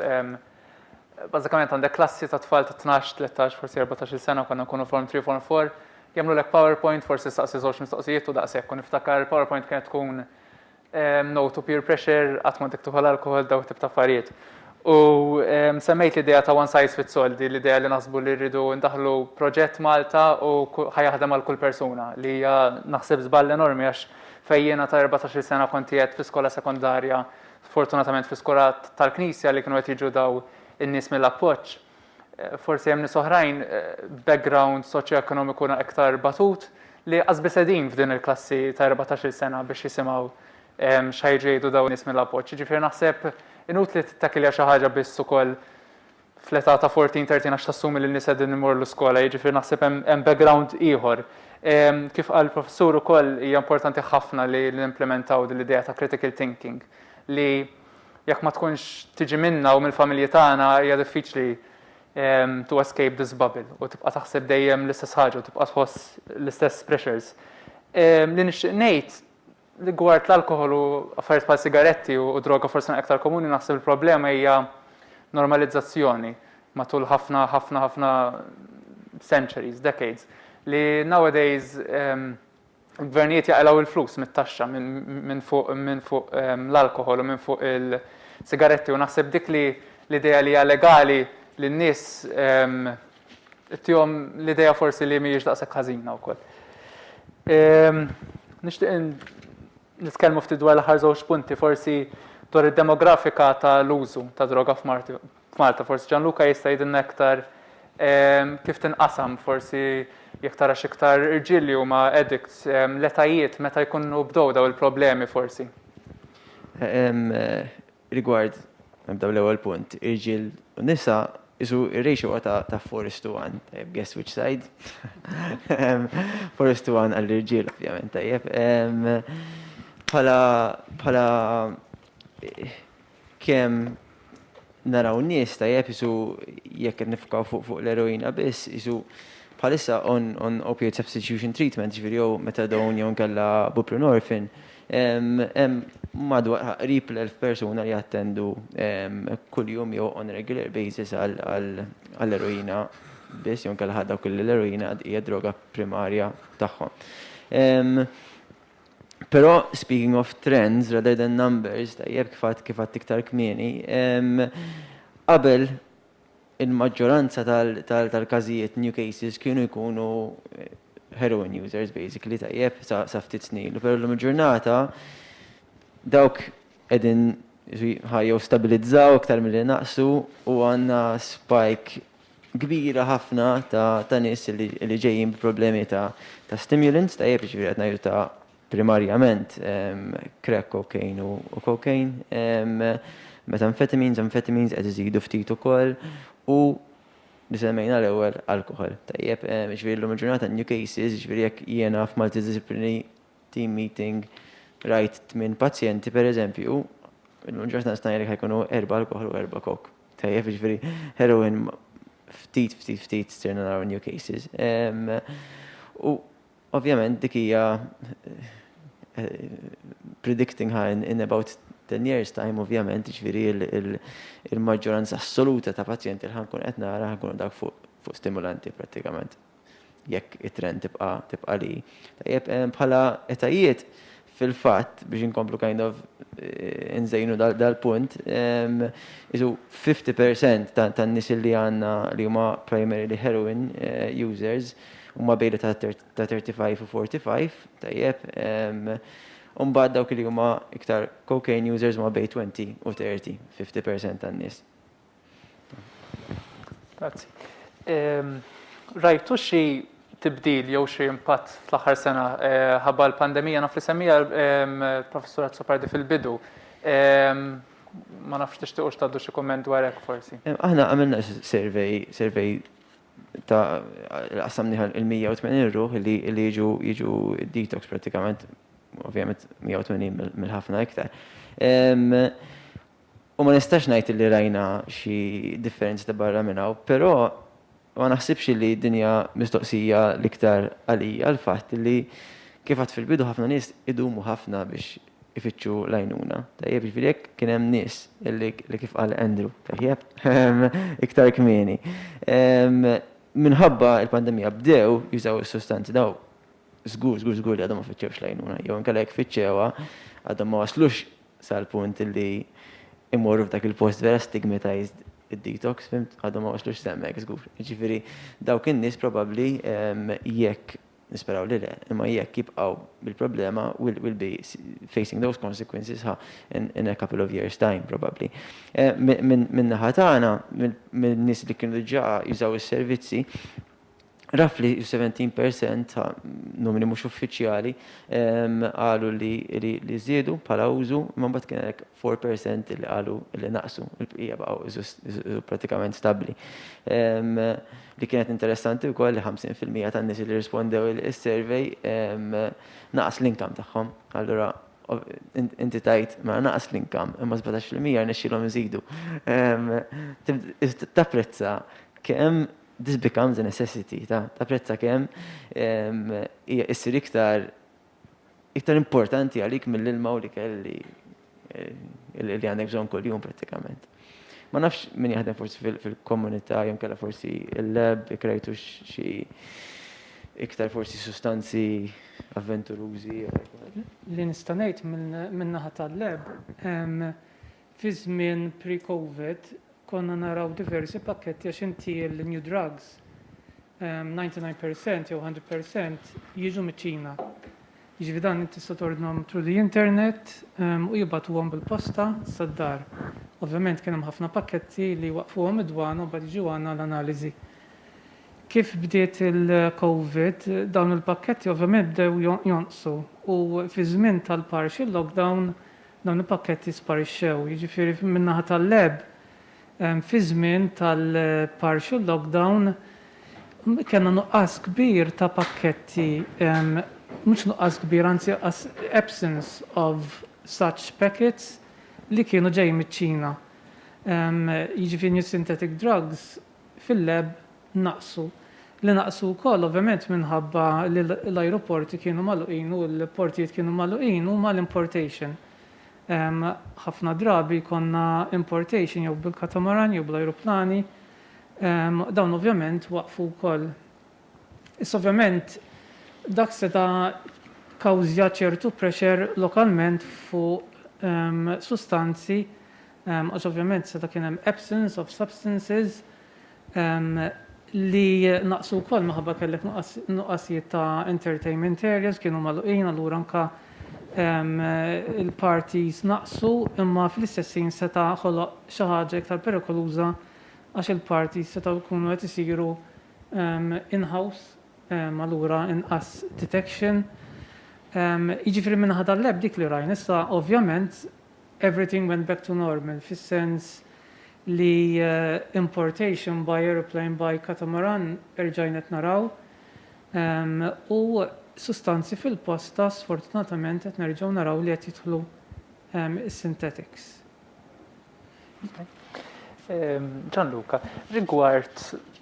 Bażikament għandek klassi ta' tfal ta' 12, 13, forsi 14 sena konna nkunu form 3, form 4, jagħmlulek PowerPoint, forsi staqsi żewġ mistoqsijiet u daqshekk. U niftakar PowerPoint kienet tkun no to peer pressure, qatt ma tiktub għall-alkohol, daw tip ta' affarijiet. U semmejt l-idea ta' one size fits all, l-idea li naħsbu li rridu ndaħlu proġett Malta u ħajaħdem għal kull persuna, li hija naħseb żball enormi għax fejjena ta' 14 sena konti qed fi skola sekondarja, fortunatament fi skola tal-Knisja li kienu qed jiġu daw in-nies mill-appoġġ. Forsi hemm nies oħrajn background soċjo-ekonomiku iktar batut li qasbis qegħdin f'din il-klassi ta' 14 sena biex jisimgħu x'ħajġu jgħidu dawn nies mill-appoġġ. Ġifieri naħseb inutli tittakilja xi ħaġa biss ukoll fl-età ta' 14-13 għax tassumi li n-nies qegħdin imorru l-iskola, jiġifieri naħseb hemm background ieħor. Kif qal professur ukoll hija importanti ħafna li nimplementaw din l-idea ta' critical thinking li jekk ma tkunx tiġi minna u mill-familji tagħna hija diffiċli to escape this bubble u tibqa' taħseb dejjem l-istess ħaġa u tibqa' tħoss l-istess pressures. Li nixtieq ngħid li gwart l-alkohol u affarijiet bħal sigaretti u droga forsi aktar komuni naħseb il-problema hija normalizzazzjoni matul ħafna centuries, decades, li nowadays il-gvernijiet jaqlaw il-flus mit-taxxa minn fuq l-alkohol u minn fuq il-sigaretti u naħseb dik li l-idea li hija legali li n-nies tihom l-idea forsi li mhijiex daqshekk ħażina wkoll. Nixtieq nitkellmu ftit dwar l-aħħar żewġ punti forsi dwar id-demografika tal-użu ta' droga f'Malta. Forsi Gianluca jista' jgħidilna aktar kif tinqasam forsi jekk tara x'iktar irġiel li huma addicts, l-etajiet meta jkunu bdew daw il-problemi forsi. Rigward daw l-ewwel punt, irġiel u nisa isu ir-ratio ta' 4:1. Guess which side? 4:1 għall-irġiel ovvjament tajjeb. Bħala kemm naraw nies tajjeb isu jekk qed nifkaw fuq l-eroina biss isu bħalissa on opioid substitution treatment, ġifieri jew metadone jew nkella buprenorphine, madwar qrib l-1000 persuna li jattendu kuljum jew on regular basis għall-eroina biss jew nkella ħadda kull l-eroina hija droga primarja tagħhom. Però speaking of trends rather than numbers, tajjeb kif għadt iktar kmieni, qabel il-maġġoranza tal-każijiet new cases kienu jkunu heroin users basically tajjeb sa ftit snin. Però llum il-ġurnata dawk qegħdin ħajjew stabilizzaw aktar milli naqsu u għandna spike kbira ħafna ta' nies li ġejjin b'problemi ta' stimulants tajjeb ġifieri qed ngħidu ta' primarjament crack cocaine u cocaine, methamphetamines qed iżidu ftit ukoll u li semmejna l-ewwel alkohol. Tajjeb, ġifieri llum il-ġurnata new cases, ġifieri jekk jiena f'multidisciplinary team meeting rajt 8 pazjenti pereżempju, llum il-ġurnata nista' ngħidlek ħajkunu 4 alkohol u 4 coke. Tajjeb, ġifieri heroin ftit stirna naraw new cases. U ovvjament dik hija predicting in about 10 years time, ovvjament, ġifieri il-maġġoranza assoluta ta' pazjenti li ħankun qed nara ħankunu dak fuq stimulanti prattikament. Jekk it-trend tibqa' li. Tajjeb bħala etajiet fil-fatt biex inkomplu kind of nżejnu dal-punt, isu 50% tan-nies li għandna li huma primarily heroin users huma bejda ta' 35 u 45, tajjeb. Mbagħad dawk li huma iktar cocaine users huma bej 20 u 30, 50% tan-nies. Grazzi. Rajtu xi tibdil jew xi impatt fl-aħħar sena ħabba l-pandemija naf li semmija professur Azzopardi fil-bidu. Ma nafx tixtiequx tgħaddu xi kumment dwar hekk forsi. Aħna għamilna survey ta' qassamniħa il-180 ruħ li jiġu detox pratikament, ovvjament 180 mill-ħafna iktar. U ma nistax ngħid li rajna xi differenzi ta' barra minn hawn, però ma naħsibx li d-dinja mistoqsija l-iktar għalija l-fatt li kif għad fil-bidu ħafna nies idumu ħafna biex ifittxu lajnuna. Tajjeb, ġifieri hekk kien hemm nies li kif qal Andrew, tajjeb, iktar kmieni. Minħabba il-pandemija bdew jużaw is-sustanzi daw żgur li għadhom ma fittxewx lajnuna, jew inkella jekk fittxewha għadhom ma waslux sal-punt li imorru f'dak il-post vera stigmatized id-detox, fimt, għadhom ma waslux semmek, żgur. Ġifieri dawk in-nies probabbli jekk nisperaw li le, imma jekk jibqgħu bil-problema will be facing those consequences in a couple of years time probably. Min naħa tagħna, min-nies li kienu diġà jużaw is-servizzi, roughly 17% numri mhux uffiċjali qalu li żiedu bħala użu, imma mbagħad kien hekk 4% li qalu li naqsu, il-bqija baqgħu pratikament stabbli. Li kienet interessanti wkoll li 50% tan-nies li rispondew is-survey naqas l-inkam tagħhom. Allura inti tajt ma naqas l-inkam, imma 17% nexxilhom iżidu. Tapprezza kemm this becomes a necessity, tapprezza kemm issir iktar importanti għalik mill-ilma u li kelli li għandek bżonn kuljum prattikament. Ma nafx min jaħdem forsi fil-komunità jew kellha forsi il-lab ikrajtu xi iktar forsi sustanzi avventurużi. Li nista' ngħid minn naħa tal-lab fi żmien pre-COVID konna naraw diversi pakketti għax inti l-new drugs 99% jew 100% jiġu miċ-Ċina. Jiġifieri dan inti tista' tordnhom through the internet u jibgħatuhom bil-posta sad-dar. Ovvjament kien hemm ħafna pakketti li waqfuhom id-dwana u mbagħad jiġu għandna l-analiżi. Kif bdiet il-COVID, dawn il-pakketti ovvjament bdew jonqsu u fi żmien tal-partial lockdown dawn il-pakketti sparixxew. Jiġifieri min-naħa tal-lab fi żmien tal-partial lockdown kellna nuqqas kbir ta' pakketti, mhux nuqqas kbir, anzi absence of such packets li kienu ġej miċ-Ċina. Jiġifieri new synthetic drugs fil-lab naqsu. Li naqsu wkoll ovvjament minħabba li l-ajruporti kienu magħluqin u l-portijiet kienu magħluqin huma l-importation. Ħafna drabi konna importation jew bil-katamaran jew bl-ajruplani, dawn ovvjament waqfu wkoll. Issa ovvjament dak seta' kawżja ċertu pressure lokalment fuq sustanzi, għax ovvjament seta' kien hemm absence of substances li naqsu wkoll minħabba kellek nuqqasijiet ta' entertainment areas kienu magħluqin, allura anke il-parties naqsu, imma fl-istessin seta' ħoloq xi ħaġa iktar perikoluża għax il-parties seta' jkunu qed isiru in-house, allura inqas detection. Jiġifieri minnaħa tal-lab dik li rajn, issa ovvjament everything went back to normal fis-sens li importation by aeroplane by catamaran erġajna qed naraw u sustanzi fil-posta sfortunatament qed nerġgħu naraw li qed jidħlu is-synthetics. Gianluca, rigward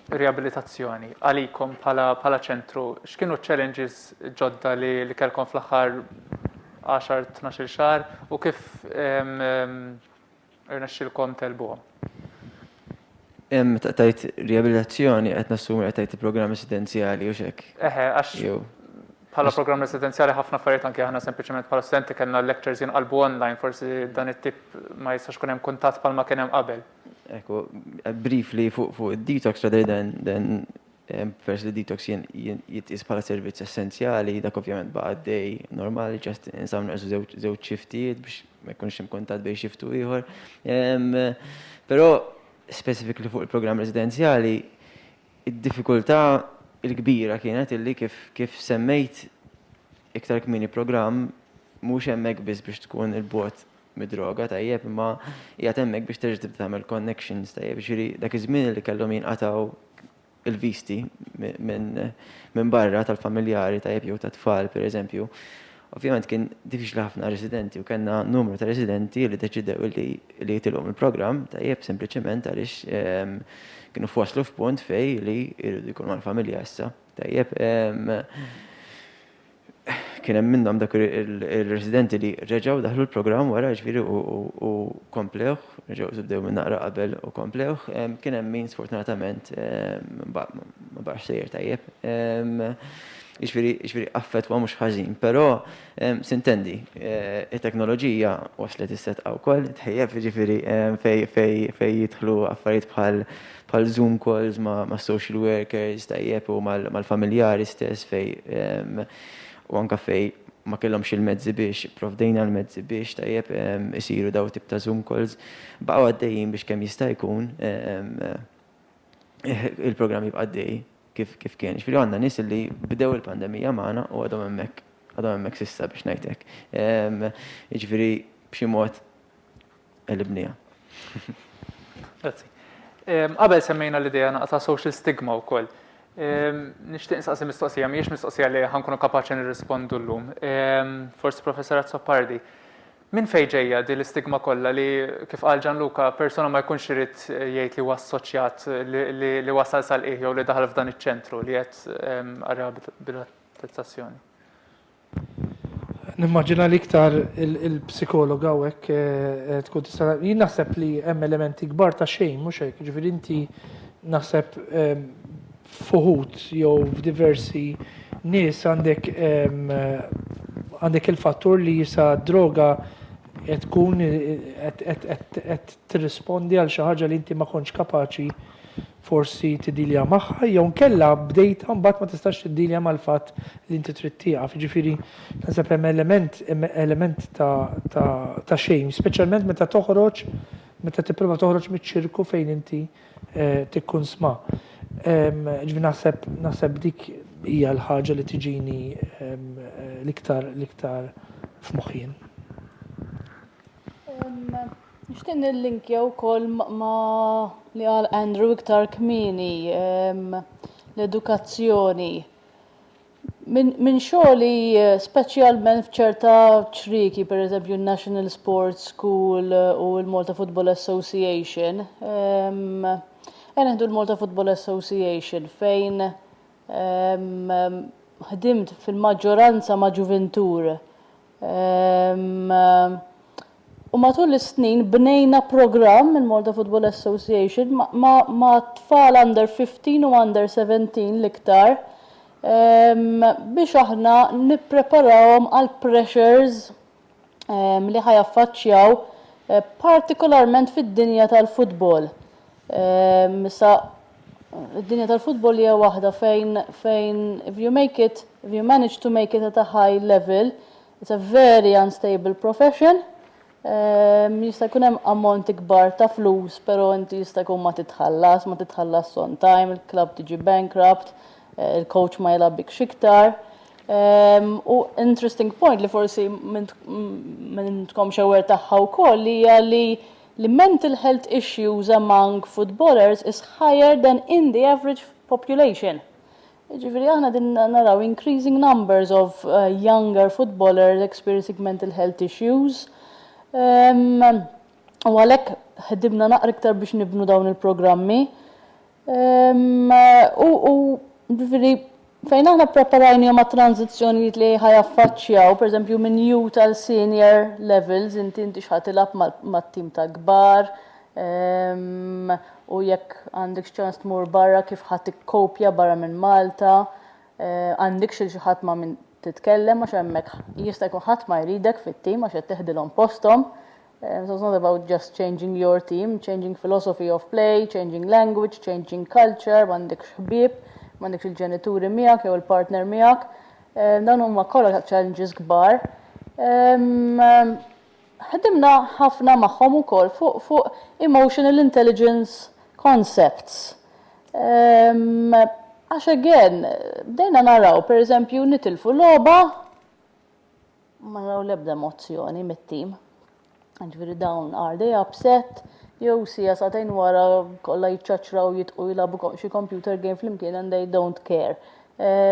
riabilitazzjoni għalikom bħala ċentru, x'kienu challenges ġodda li kellkom fl-aħħar 10-12 xahar u kif irnexxilkom telbuhom? Tajt riabilitazzjoni qed nassumi qed tajt programmi residenzjali u xek. Għax Bħala programm residenzjali ħafna affarijiet anke aħna sempliċement bħala studenti kellna lectures jinqalbu online, forsi dan it-tip ma jistax kun hemm kuntatt bħalma kien hemm qabel. Ekku, briefly fuq detox rather than first li detox jitqis bħala servizz essenzjali, dak ovvjament baqa' għaddej normali, ġast insamna żewġ xiftijiet biex ma jkunx hemm kuntatt bejn xiftu ieħor. Però specifically fuq il-programm residenzjali, id-diffikultà il-kbira kienet illi kif semmejt iktar kmini programm mhux hemmhekk biss biex tkun il-bot mid-droga tajjeb, imma qiegħed hemmhekk biex terġa' tibda tagħmel connections tajjeb, xieri dak iż-żmien li kellhom jinqatgħu il-visti minn barra tal-familjari tajjeb jew tat-tfal pereżempju. Ovvjament kien diffiċli ħafna residenti u kellna numru ta' residenti li deċidew li jitilhom il-programm tajjeb sempliċement għaliex kienu waslu f'punt fej li jridu jkunu mal-familja issa. Tajjeb kien hemm minnhom dak ir-residenti li reġgħu daħlu l-programm wara ġifieri u komplewh, reġgħu żibdew minn naqra qabel u komplewh. Kien hemm min sfortunatament ma baqax sejjer tajjeb. Ġifieri affettwa mhux ħażin, però sintendi, it-teknoloġija waslet is-setqa wkoll, tħejjeb jiġifieri fej jidħlu affarijiet bħal Zoom calls ma' social workers tajjeb u mal-familjari stess fej u anke fej ma kellhomx il-mezzi biex provdejna l-mezzi biex tajjeb isiru daw tip ta' Zoom calls baqgħu għaddejjin biex kemm jista' jkun il-programm jibqa' għaddej kif kien. Ġifieri għandna nies li bdew il-pandemija magħna u għadhom hemmhekk s'issa biex ngħidlek. Jiġifieri b'xi mod qelibniha. Grazzi. Qabel semmejna l-idea ta' social stigma wkoll. Nixtieq nistaqsi mistoqsija, mhijiex mistoqsija li ħankunu kapaċi nirrispondu llum. Forsi Professor Azzopardi, minn fejn ġejja din l-istigma kollha li kif qal Gianluca persuna ma jkunx irid jgħid li huwa assoċjat li wasal sal-qiegħ jew li daħal f'dan iċ-ċentru li qed rehabilitazzjoni. Nimmaġina li iktar il-psikologa hawnhekk tkun tista' jien naħseb li hemm elementi kbar ta' xejn mhux hekk, ġifieri inti naħseb fuħut jew f'diversi nies għandek il-fattur li jisa droga qed tkun qed tirrispondi għal xi ħaġa li inti ma kontx kapaċi forsi tidilja magħha jew nkella bdejta mbagħad ma tistax tiddilja mal-fatt li inti trid tieqaf. Jiġifieri naħseb hemm element ta' xejn, speċjalment meta tipprova toħroġ miċ-ċirku fejn inti tikkun sma'. Ġifieri naħseb dik hija l-ħaġa li tiġini l-iktar f'moħħien. Nixtieq nillinkja wkoll ma' li qal Andrew iktar kmieni l-edukazzjoni. Minn xogħli speċjalment f'ċerta ċriki, pereżempju n-National Sports School u l-Malta Football Association. Neħdu l-Malta Football Association fejn ħdimt fil-maġġoranza ma' ġuventur. U matul is-snin bnejna programm il-Malta Football Association ma' tfal under 15 u under 17 l-iktar biex aħna nippreparawhom għal pressures li ħajaffaċċjaw partikolarment fid-dinja tal-futbol. Issa id-dinja tal-futbol hija waħda fejn if you manage to make it at a high level, it's a very unstable profession. Jista' jkun hemm ammonti kbar ta' flus, però inti jista' jkun ma titħallas on time, il-club tiġi bankrupt, il-coach ma jilgħabbik xiktar. U interesting point li forsi minnkom xewer tagħha wkoll hija li mental health issues among footballers is higher than in the average population. Ġifieri aħna din naraw increasing numbers of younger footballers experiencing mental health issues. U għalhekk ħdibna naqra iktar biex nibnu dawn il-programmi. U ġifieri fejn aħna ppreparajnihom ma' tranzizzjonijiet li ħajaffaċċjaw, pereżempju minn youth tal senior levels, inti x'ħatilab mat-tim ta' kbar, u jekk għandek ċans tmur barra kif ħadd ikkopja barra minn Malta, għandek xi ħadd ma' minn titkellem għax hemmhekk jista' jkun ħadd ma jridek fit-tim għax qed teħdilhom posthom. So it's not about just changing your team, changing philosophy of play, changing language, changing culture, m'għandekx ħbieb, m'għandekx il-ġenituri miegħek jew il-partner miegħek. Dan huma kollha challenges kbar. Ħedimna ħafna magħhom ukoll fuq emotional intelligence concepts. Għax again, bdejna naraw, per eżempju, nitilfu logħba, ma naraw l-ebda emozzjoni mit-tim. Ġifieri dawn are they upset, jew sija satejn wara kollha jiċċaċraw jitqu jilagħbu xi computer game flimkien and they don't care.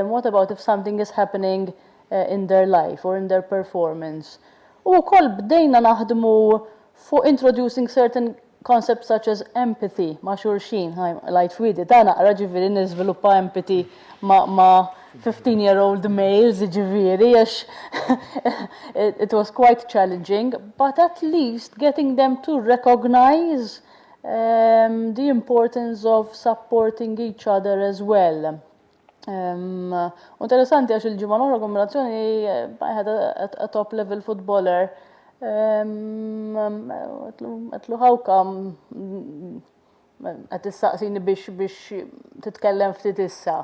What about if something is happening in their life or in their performance? U wkoll bdejna naħdmu fuq introducing certain concepts such as empathy ma' xulxin. Lajt f'widi ta' naqra ġifieri niżviluppa empathy ma' 15-year-old males ġifieri għax it was quite challenging, but at least getting them to recognize the importance of supporting each other as well. Interessanti għax il-ġimgħa l-oħra kombinazzjoni I had a top level footballer għatlu ħawka qed issaqsini biex titkellem ftit issa.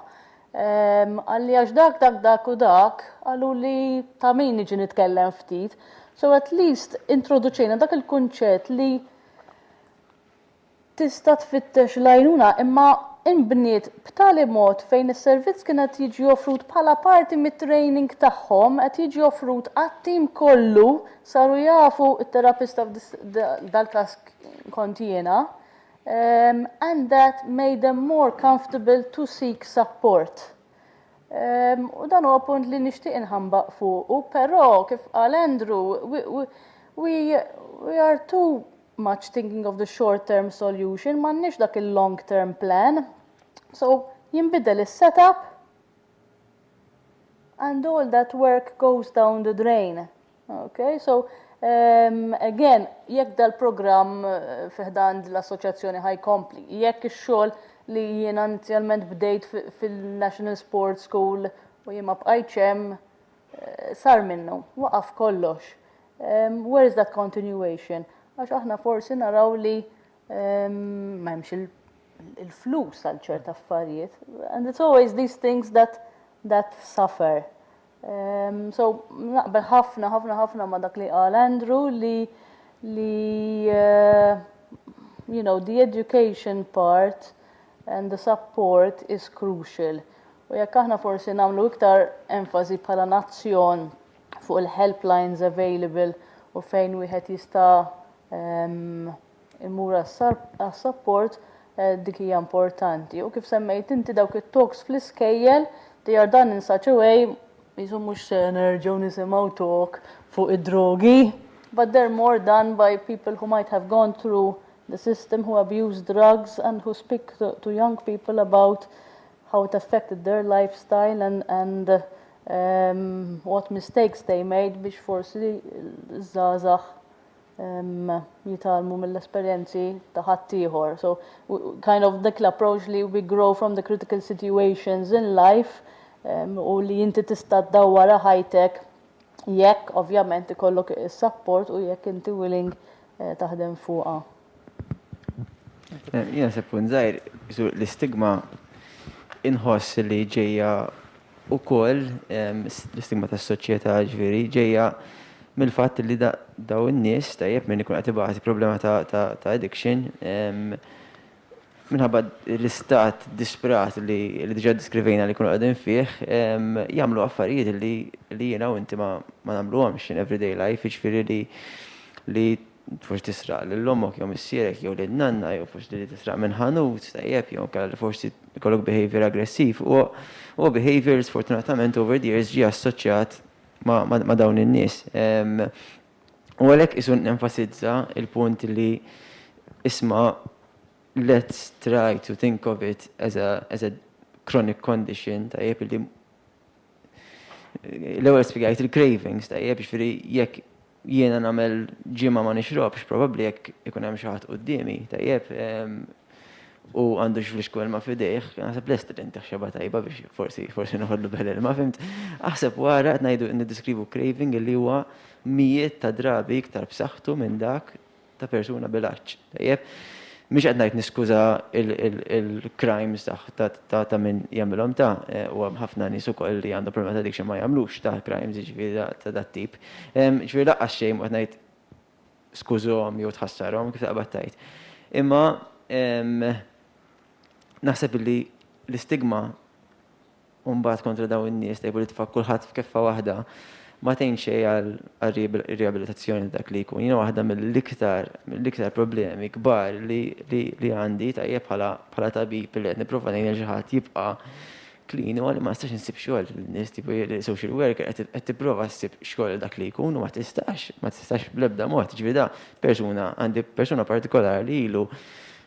Għalli għax dak u dak għallu li ta' min niġi nitkellem ftit. So at least introduċejna dak il-kunċett li tista' tfittex l-għajnuna imma inbniet b'tali mod fejn is-servizz kien qed jiġi offrut bħala parti mit-training tagħhom qed jiġi offrut għat-tim kollu saru jafu it-terapista dal-każ kont jiena and that made them more comfortable to seek support. U dan huwa punt li nixtieq inħambaq fuqu, però kif qal Andrew, we are too much thinking of the short-term solution, m'għandniex dak il-long-term plan. So jinbidel is-setup and all that work goes down the drain. Okay, so again, jekk dal-programm fiħdan l-assoċjazzjoni ħajkompli, jekk ix-xogħol li jiena inizjalment bdejt fil-National Sports School u jien ma bqajtx hemm sar minnu, waqaf kollox. Where is that continuation? Għax aħna forsi naraw li m'hemmx il-flus għal ċert affarijiet. And it's always these things that suffer. So naqbel ħafna ma dak li qal Andrew li you know, the education part and the support is crucial. U jekk aħna forsi nagħmlu iktar enfasi bħala nazzjon fuq il-helplines available u fejn wieħed jista' imur għas-support dik hija importanti. U kif semmejt inti dawk it-talks fl-iskejjel, they are done in such a way jisu mhux nerġgħu nisimgħu talk fuq id-drogi, but they're more done by people who might have gone through the system, who abuse drugs and who speak to young people about how it affected their lifestyle and what mistakes they made biex forsi żgħażagħ jitalmu mill-esperjenzi ta' ħaddieħor. So kind of dak l-approach li we grow from the critical situations in life u li inti tista' ddawwara ħajtek jekk ovvjament ikollok is-support u jekk inti willing taħdem fuqha. Jiena sepp żgħir l-istigma inħoss li ġejja wkoll l-istigma tas-soċjetà ġifieri ġejja mill-fatt li daw in-nies tajjeb min ikun qed ibagħti problema ta' addiction minħabba l-istat disprat li diġà diskrivejna li jkunu qegħdin fih jagħmlu affarijiet li jiena u inti ma nagħmluhomx in everyday life, jiġifieri li forsi tisraq lil ommok jew missierek jew lil nanna jew forsi li tisraq minn ħanut tajjeb jew kellha forsi jkollok behavior aggressiv u behaviors fortunatament over the years ġie assoċjat ma dawn in-nies. U għalhekk isu nenfasizza il-punt li isma' let's try to think of it as a chronic condition tajjeb li l-ewwel spjegajt il-cravings tajjeb jiġifieri jekk jiena nagħmel ġimgħa ma nixrobx probabbli jekk ikun hemm xi ħadd qudiemi tajjeb u għandu xfliexku ilma fidejh, naħseb lest li inti xeba tajba biex forsi noħollu bel-ilma, fimt? Aħseb wara qed ngħidu niddiskrivu craving li huwa mijiet ta' drabi iktar b'saħħtu minn dak ta' persuna bil-aċċ. Tajjeb, mhix qed ngħid niskuża il-crimes ta' min jagħmilhom u hemm ħafna nies ukoll li għandhom problema ta' addiction ma jagħmlux ta' crimes jiġifieri ta' dat tip. Ġifieri laqqas xejn qed ngħid skużhom jew tħassarhom kif taqbad tgħid. Imma naħseb li l-istigma mbagħad kontra dawn in-nies tgħibu li tfak kulħadd f'keffa waħda ma tgħin xejn għal-riabilitazzjoni dak li jkun. Jiena waħda mill-iktar problemi kbar li għandi tajjeb bħala tabib li qed nipprova ngħin xi ħadd jibqa' clean u għalli ma nistax insib xogħol lin-nies tipu social worker qed tipprova ssib xogħol dak li jkun u ma tistax bl-ebda mod. Ġifieri għandi persuna partikolari li ilu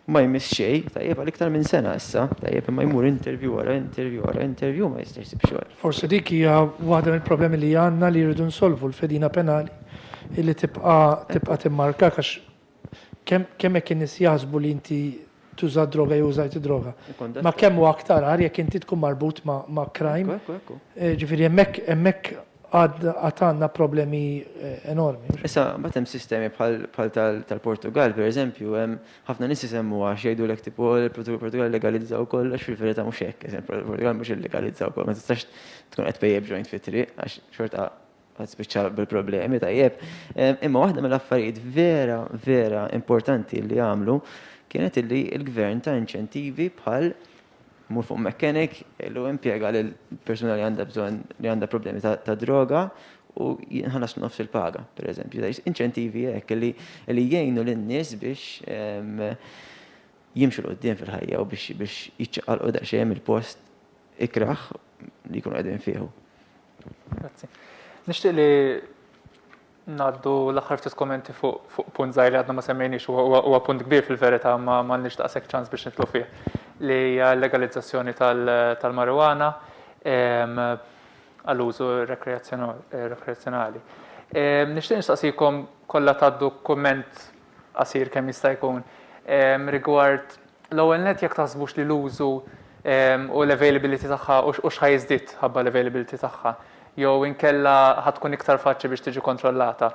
ma jmiss xejn, tajjeb għal iktar minn sena issa, tajjeb imma jmur interview wara interview ma jistax jsib xogħol. Forsi dik hija waħda mill-problemi li għandna li jridu nsolvu l-fedina penali illi tibqa' timmarka għax kemm hekk in-nies jaħsbu li inti tuża droga jew użajt droga. Ma kemm huwa aktar għar jekk inti tkun marbut ma' crime. Ġifieri hemmhekk għandna problemi enormi. Issa mbagħad hemm sistemi bħal tal-Portugal pereżempju, hemm ħafna nies isemmuha jgħidulek tipo il-Portugal legalizzaw kollox fil-verità mhux hekk, il-Portugal mhux illegalizzaw kollox, ma tistax tkun qed pejjeb joint fit-triq għax xorta qed spiċċa bil-problemi tajjeb. Imma waħda mill-affarijiet vera importanti li għamlu kienet illi l-gvern ta' inċentivi bħal mur fuq mechanic illu impjega lil persuna li għandha bżonn li għandha problemi ta' droga u jinħallas nofs il-paga, pereżempju. Inċentivi hekk li jgħinu lin-nies biex jimxu l-qudiem fil-ħajja u biex jiċċaqalqu daqsxejn il-post ikraħ li jkunu qegħdin fieħu. Grazzi. Nixtieq li ngħaddu l-aħħar ftit kommenti fuq punt żgħir li għadna ma semmejniex huwa punt kbir fil-verità ma m'għandniex daqshekk ċans biex nitlu fih li hija legalizzazzjoni tal-marijuana għall-użu rekreazzjonali. Nixtieq nistaqsikom kollha tgħaddu kumment qasir kemm jista' jkun rigward l-ewwel nett jekk taħsbux li l-użu u l-availability tagħha u x'ħajżdied ħabba l-availability tagħha jew inkella ħatkun iktar faċli biex tiġi kontrollata.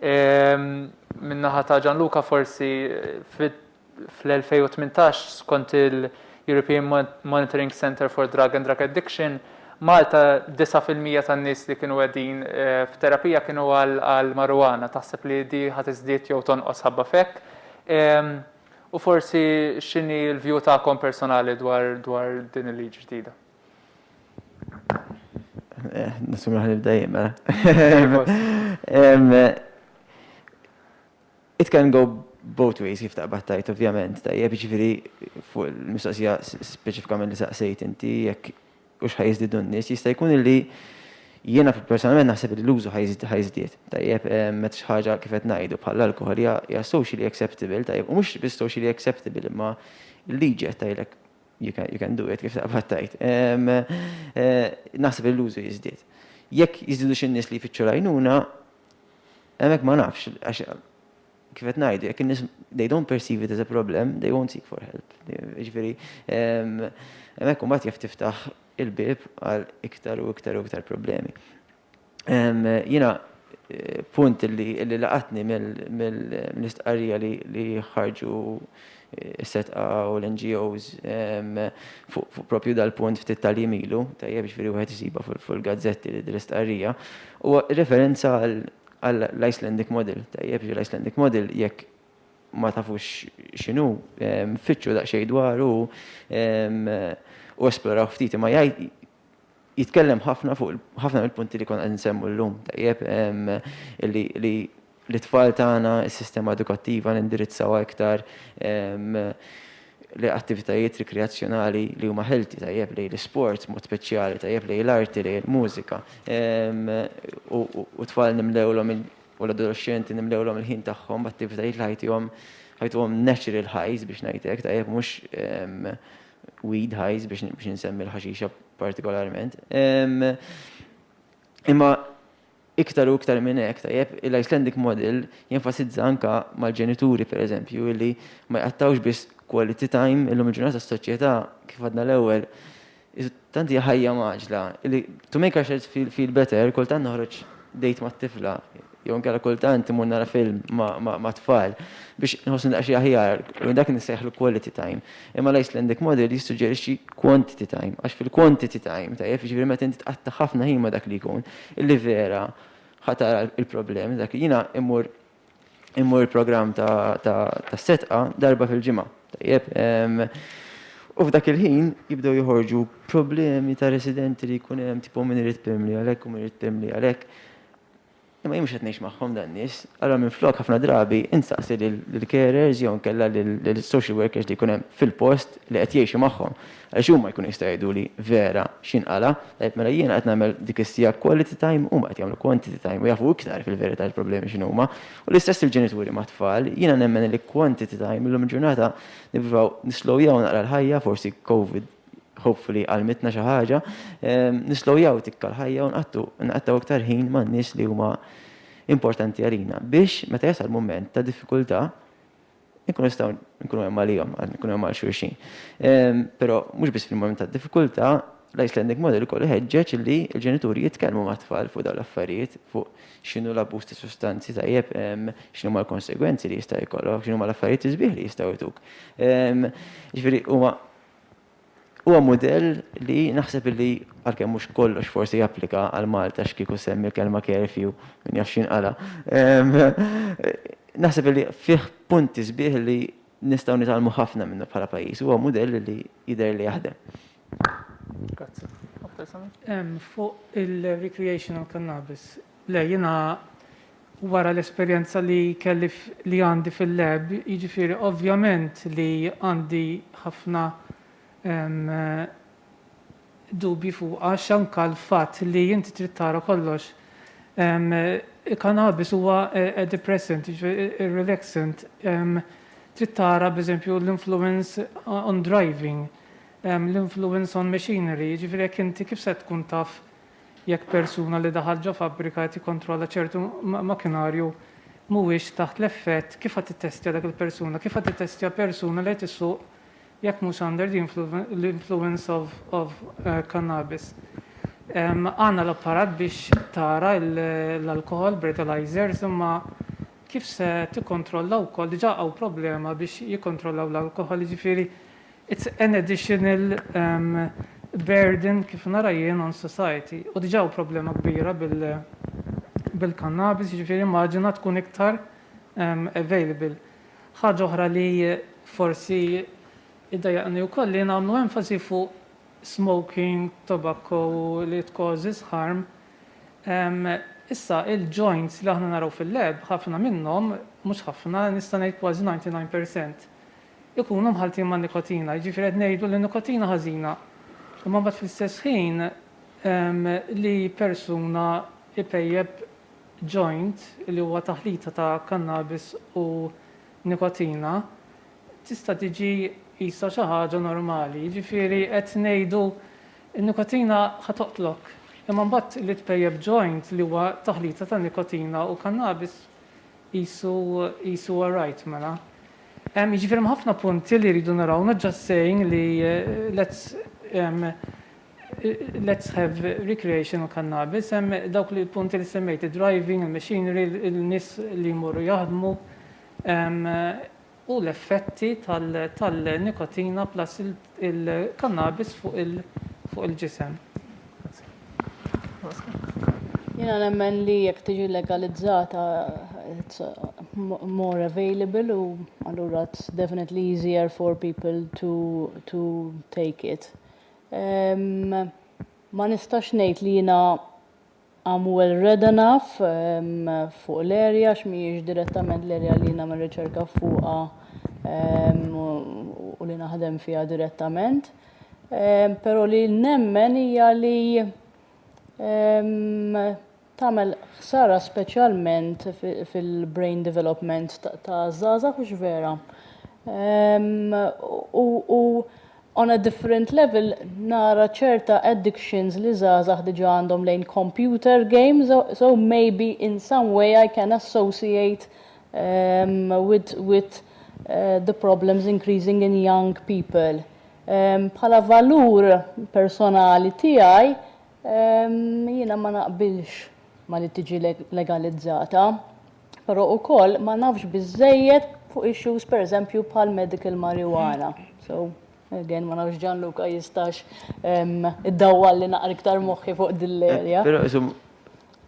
Min-naħa ta' Gianluca forsi fl-2018 skont il-European Monitoring Center for Drug and Drug Addiction, Malta 9% tan-nies li kienu qegħdin f'terapija kienu għall-marijuana. Taħseb li di ħadd iżdied jew tonqos ħabba f'hekk. U forsi x'inhi l-view tagħkom personali dwar din il-liġi ġdida? Nasum raħ nibda jemma. It can go both ways kif taqbad tajt, ovvjament. Tajjeb ġifieri fuq il-mistoqsija speċifikament li saqsejt inti jekk u x'ħajżdiedu n-nies jista' jkun illi jiena personalment naħseb li l-użu ħajżdied. Tajjeb meta xi ħaġa kif qed ngħidu bħall-alkohol hija socially acceptable, tajjeb u mhux biss socially acceptable imma l-liġi qed tgħidlek you can do it kif taqbad tajt. Naħseb li l-użu jiżdied. Jekk jiżdiedu xi nies li jfittxu l-għajnuna, hemmhekk ma nafx għax kif qed ngħidu, jekk in-nies they don't perceive it as a problem, they won't seek for help. Ġifieri hemmhekk imbagħad jaf tiftaħ il-bib għal iktar u iktar problemi. Jiena punt li laqatni mill-istqarrija li ħarġu s-setqa u l-NGOs fuq propju dal-punt ftit tal-jiem ilu, tajjeb ġifieri wieħed isiba fuq il-gazzetti l-istqarrija, huwa referenza għall-Icelandic model. Tajjeb l-Icelandic model jekk ma tafux x'inhu fitxu daqsxejn dwaru u esploraw ftit ma jitkellem ħafna fuq ħafna mill-punti li konna nsemmu llum. Tajjeb li l-tfal tagħna s-sistema edukattiva nindirizzaw iktar li attivitajiet rikreazzjonali li huma healthy tajjeb li l-sports mod speċjali tajjeb li l-arti li l-mużika u tfal nimlewlhom u l-adolescenti nimlewlhom il-ħin tagħhom b'attivitajiet li ħajtuhom natural highs biex ngħidlek tajjeb mhux weed highs biex nsemmi l-ħaxixa partikolarment. Imma iktar u iktar minn hekk, tajjeb, l-Icelandic model jenfasizza anka mal-ġenituri pereżempju illi ma jqattawx biss quality time illum il-ġurnata s-soċjetà kif għadna l-ewwel. Tanti ħajja maġla, illi to make ourselves feel better, kultant noħroġ dejt mat-tifla, jew nkella kultant imur nara film ma' tfal biex nħossu daqsxejn aħjar, u dak nissejħlu quality time. Imma l-Icelandic model jissuġġerixxi quantity time, għax fil-quantity time tajjeb jiġifieri meta inti tqatta ħafna ħin ma' dak li jkun, illi vera ħatara il-problem, dak jiena immur il-programm ta' setqa darba fil-ġimgħa. Tajjeb, u f'dak il-ħin jibdew joħorġu problemi ta' residenti li jkun hemm tipo min irid pimli għalhekk u min irid pimli għalhekk. Imma jien mhux qed ngħix magħhom dan nies, allura minflok ħafna drabi instaqsi lill-carers jew nkella lill-social workers li jkun hemm fil-post li qed jgħixu magħhom. Għaliex huma jkunu jistgħu jgħiduli vera x'inqala, tajjeb mela jiena qed nagħmel dik is-sija quality time huma qed jagħmlu quantity time u jafu iktar fil-verità l-problemi x'inhuma. U l-istess il-ġenituri ma' tfal, jiena nemmen li quantity time illum il-ġurnata nippruvaw nislowjaw naqra l-ħajja, forsi COVID hopefully għalmitna xi ħaġa, nislowjaw tikka l-ħajja u nqattaw iktar ħin man nies li huma importanti għalina biex meta jasal mument ta' diffikultà nkunu nistgħu nkunu hemm għalihom, nkunu hemm għal xulxin. Però mhux biss fil-mument ta' diffikultà, l-Icelandic model ukoll iħeġġeġ li l-ġenituri jitkellmu mat-tfal fuq dawn l-affarijiet, fuq x'inhu l-abbuż ta' sustanzi tajjeb, x'inhuma l-konsegwenzi li jista' jkollok, x'inhuma l-affarijiet isbieħ li jistgħu jtuk. Ġifieri huwa mudell li naħseb li għalkemm mhux kollox forsi japplika għal Malta x'kieku semmi l-kelma curfew min jaf x'inqala. Naħseb li fih punti sbieħ li nistgħu nitgħallmu ħafna minnu bħala pajjiż. Huwa mudell li jidher li jaħdem. Grazzi. Fuq il-recreational cannabis. Le, jiena wara l-esperjenza li kelli li għandi fil-lab, jiġifieri ovvjament li għandi ħafna dubi fuq għax anke l-fatt li inti trid tara kollox. Il-cannabis huwa depressant, relaxant. Trid tara b'eżempju l-influence on driving, l-influence on machinery, ġifieri jekk inti kif se tkun taf jekk persuna li daħal ġo fabbrika tikkontrolla ċertu makinarju mhuwiex taħt l-effett kif qed tittestja dak il-persuna, kif qed tittestja persuna li qed issuq jekk mhux under the influence of cannabis. Għandna l-apparat biex tara l-alkohol, breathalyzers, imma kif se tikkontrollaw ukoll diġà hawn problema biex jikkontrollaw l-alkohol, jiġifieri it's an additional burden kif nara jien on society. U diġà hawn problema kbira bil-cannabis, jiġifieri immaġina tkun iktar available. Ħaġa oħra li forsi id-dajaqni wkoll li nagħmlu enfasi fuq smoking, tobacco li causes harm. Issa il-joints li aħna naraw fil-lab, ħafna minnhom, mhux ħafna, nista' ngħid kważi 99%, ikunu mħaltin ma' nikotina, jiġifieri qed ngħidu li nikotina ħażina. Imma mbagħad fl-istess ħin li persuna ipejjeb joint li huwa taħlita ta' cannabis u nikotina tista' tiġi qisha xi ħaġa normali. Jiġifieri qed ngħidu n-nikotina ħatoqtlok. Imma mbagħad li tpejjeb joint li huwa taħlita ta' nikotina u cannabis qisu right mela. Jiġifieri hemm ħafna punti li rridu naraw, not just saying li let's have recreational cannabis, hemm dawk li punti li semmejt, driving, il-machinery, il-nies li jmorru jaħdmu, u l-effetti tal-nikotina plus il-cannabis fuq il-ġisem. Jiena nemmen li jekk tiġi legalizzata it's more available u allura it's definitely easier for people to take it. Ma nistax ngħid li jiena I'm well read enough fuq l-area x'mhijiex direttament l-area li jiena ma' riċerka fuqha u li naħdem fiha direttament. Però li nemmen hija li tagħmel ħsara speċjalment fil-brain development ta' żgħażagħ mhux vera. U on a different level, nara ċerta addictions li żgħażagħ diġà għandhom lejn computer games, so maybe in some way I can associate with the problems increasing in young people. Bħala valur personali tiegħi, jiena ma naqbilx ma li tiġi legalizzata, però wkoll ma nafx biżżejjed fuq issues pereżempju bħal medical marijuana. So again, ma nafx Gianluca jistax id-dawwal li naqra iktar moħħi fuq dil-area. Però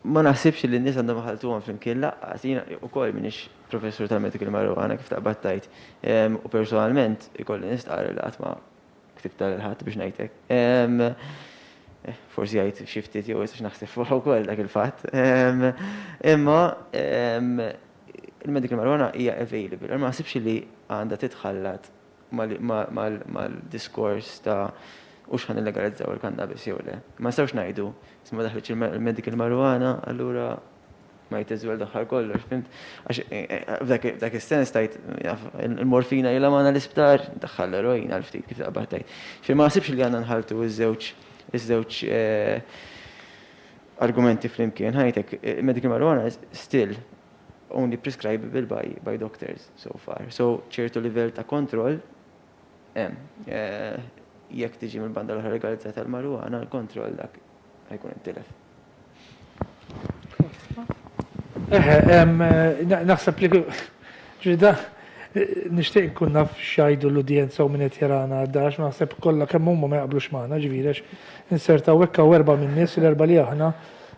ma naħsibx li n-nies għandhom ħaltuhom flimkien laqqas, jiena wkoll m'iniex professur tal-medical marijuana kif taqbad tajt. U personalment ikolli nistaqar li qatt ma ktib tal-ħadd biex ngħidlek. Forsi jgħid xi ftit jew jistax naħseb fuq ukoll dak il-fatt. Imma il-medical marijuana hija available, ma naħsibx li għandha titħallat mal-diskors ta' u xħan illegalizzaw il-kannabis jew le. Ma nistgħux ngħidu, isma' daħliċ il-medical marijuana, allura ma jteżwel daħħal kollox, fimt? Għax f'dak is-sens tajt il-morfina ilha magħna l-isptar, daħħal l-eroina l-ftit kif taqbad tajt. Ma naħsibx li għandna nħaltu iż-żewġ argumenti flimkien. Ħajtek, medical marijuana is still only prescribable by doctors so far. So ċertu livell ta' kontroll jekk tiġi mill-banda l-oħra legalizzata tal-marijuana, l-kontroll dak ħajkun intilef. Naħseb li ġrida nixtieq nkun naf x'għajdu l-udjenza u min qed jarana għaddax, naħseb kollha kemm huma ma jaqblux magħna, ġifieri inserta hekk u erba' min-nies l-erba' li aħna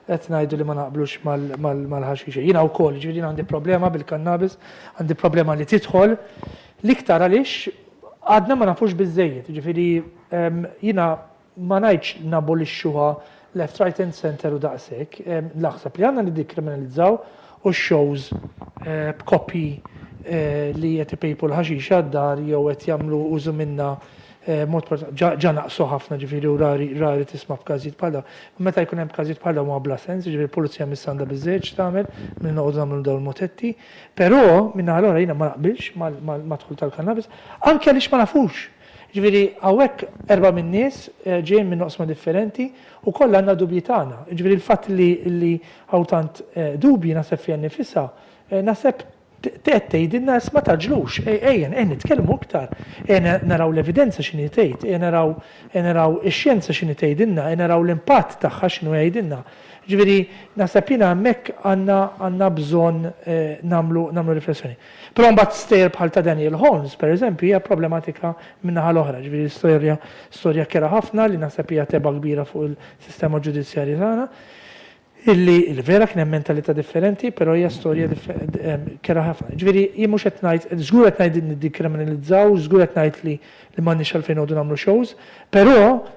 qed ngħidu li ma naqblux mal-ħaxixa. Jiena wkoll ġifieri għandi problema bil-kannabis, għandi problema li tidħol l-iktar għaliex għadna ma nafux biżżejjed, ġifieri jiena ma ngħidx nabolixxuha left, right and center u daqshekk, naħseb li għandna niddikriminalizzaw u shows b'kopji li qed ipejpu l-ħaxixa d-dar jew qed jagħmlu użu minnha mod ġa naqsu ħafna ġifieri u rari tisma' f'każijiet bħal dawn. Meta jkun hemm każijiet bħal dawn ma bla sens, ġifieri l-pulizija missanda biżżejjed tagħmel minn noqogħdu nagħmlu dawn il-motetti, però minn allura jiena ma naqbilx mal-madħul tal-kannabis, anke għaliex ma nafux. Ġifieri hawnhekk erba' min-nies ġejjin minn oqsma differenti u kollha għandna dubji tagħna. Ġifieri l-fatt li hawn tant dubji naħseb fiha nifisha, naħseb tgħidilna ma taġlux, ejjen nitkellmu iktar, naraw l-evidenza x'inhi tgħid, naraw ix-xjenza x'inhi tgħidilna, naraw l-impatt tagħha x'inhu jgħidilna. Ġifieri naħseb jiena hemmhekk għandna bżonn nagħmlu riflessjoni. Però mbagħad stejjer bħal ta' Daniel Holmes, pereżempju, hija problematika min-naħa l-oħra, ġifieri storja kera ħafna li naħseb hija teba kbira fuq il-sistema ġudizzjarji tagħna. Illi vera kien hemm mentalità differenti, però hija storja kera ħafna. Ġifieri jien mhux qed ngħid, żgur qed ngħid niddikriminalizzaw, żgur qed ngħid li m'għandniex għalfejn noqogħdu nagħmlu shows, però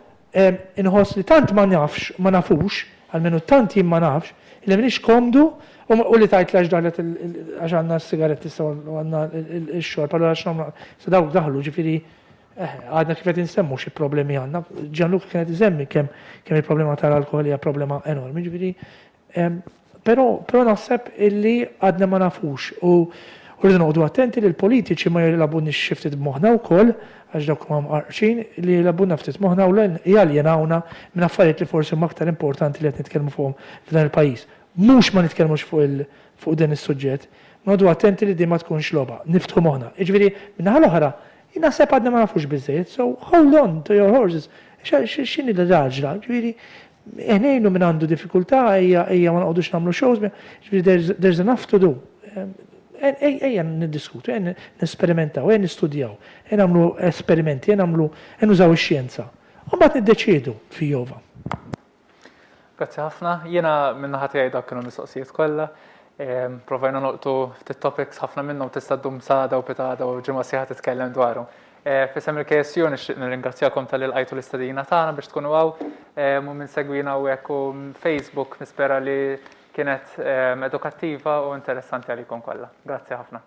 inħoss li tant ma nafux, għalmenu tant jien ma nafx, li m'iniex komdu u li tajt li għax għandna s-sigaretti u għandna x-xogħol, però għax nagħmlu dawk daħlu, ġifieri għadna kif qed insemmu xi problemi għandna. Gianluca kienet iżemmi kemm il-problema tal-alkohol hija problema enormi, ġifieri. Però naħseb illi għadna ma nafux u rridu noqogħdu attenti li l-politiċi ma jilabunniex xi ftit b'moħħna wkoll għax dawk huma mqarqxin li jilabunna ftit moħħna u jaljenawna minn affarijiet li forsi huma aktar importanti li qed nitkellmu fuqhom f'dan il-pajjiż. Mhux ma nitkellmux fuq dan is-suġġett, noqogħdu attenti li din ma tkunx logħba, niftħu moħħna. Jiġifieri min-naħa l-oħra naħseb għadna ma nafux biżżejjed, so hold on to your horses. X'inhi l-raġla? Ġifieri ngħinu min għandu diffikultà ejja ma noqogħdux nagħmlu shows, ġifieri there's enough to do. Ejja niddiskutu, ejja nesperimentaw, ejja nistudjaw, ejja nagħmlu esperimenti, ejja nużaw ix-xjenza. U mbagħad niddeċiedu fi jova. Grazzi ħafna. Jiena min-naħa tiegħi dak kienu mistoqsijiet kollha. Provajna noqtu ftit topics ħafna minnhom tista' ddum sada u pitada u ġimgħa sieħa titkellem dwarhom. Fisem il-KSU nixtieq nirringrazzjakom tal-ilqajtu l-istedina tagħna biex tkunu hawn u minn segwina hawnhekk u Facebook nispera li kienet edukattiva u interessanti għalikom kollha. Grazzi ħafna.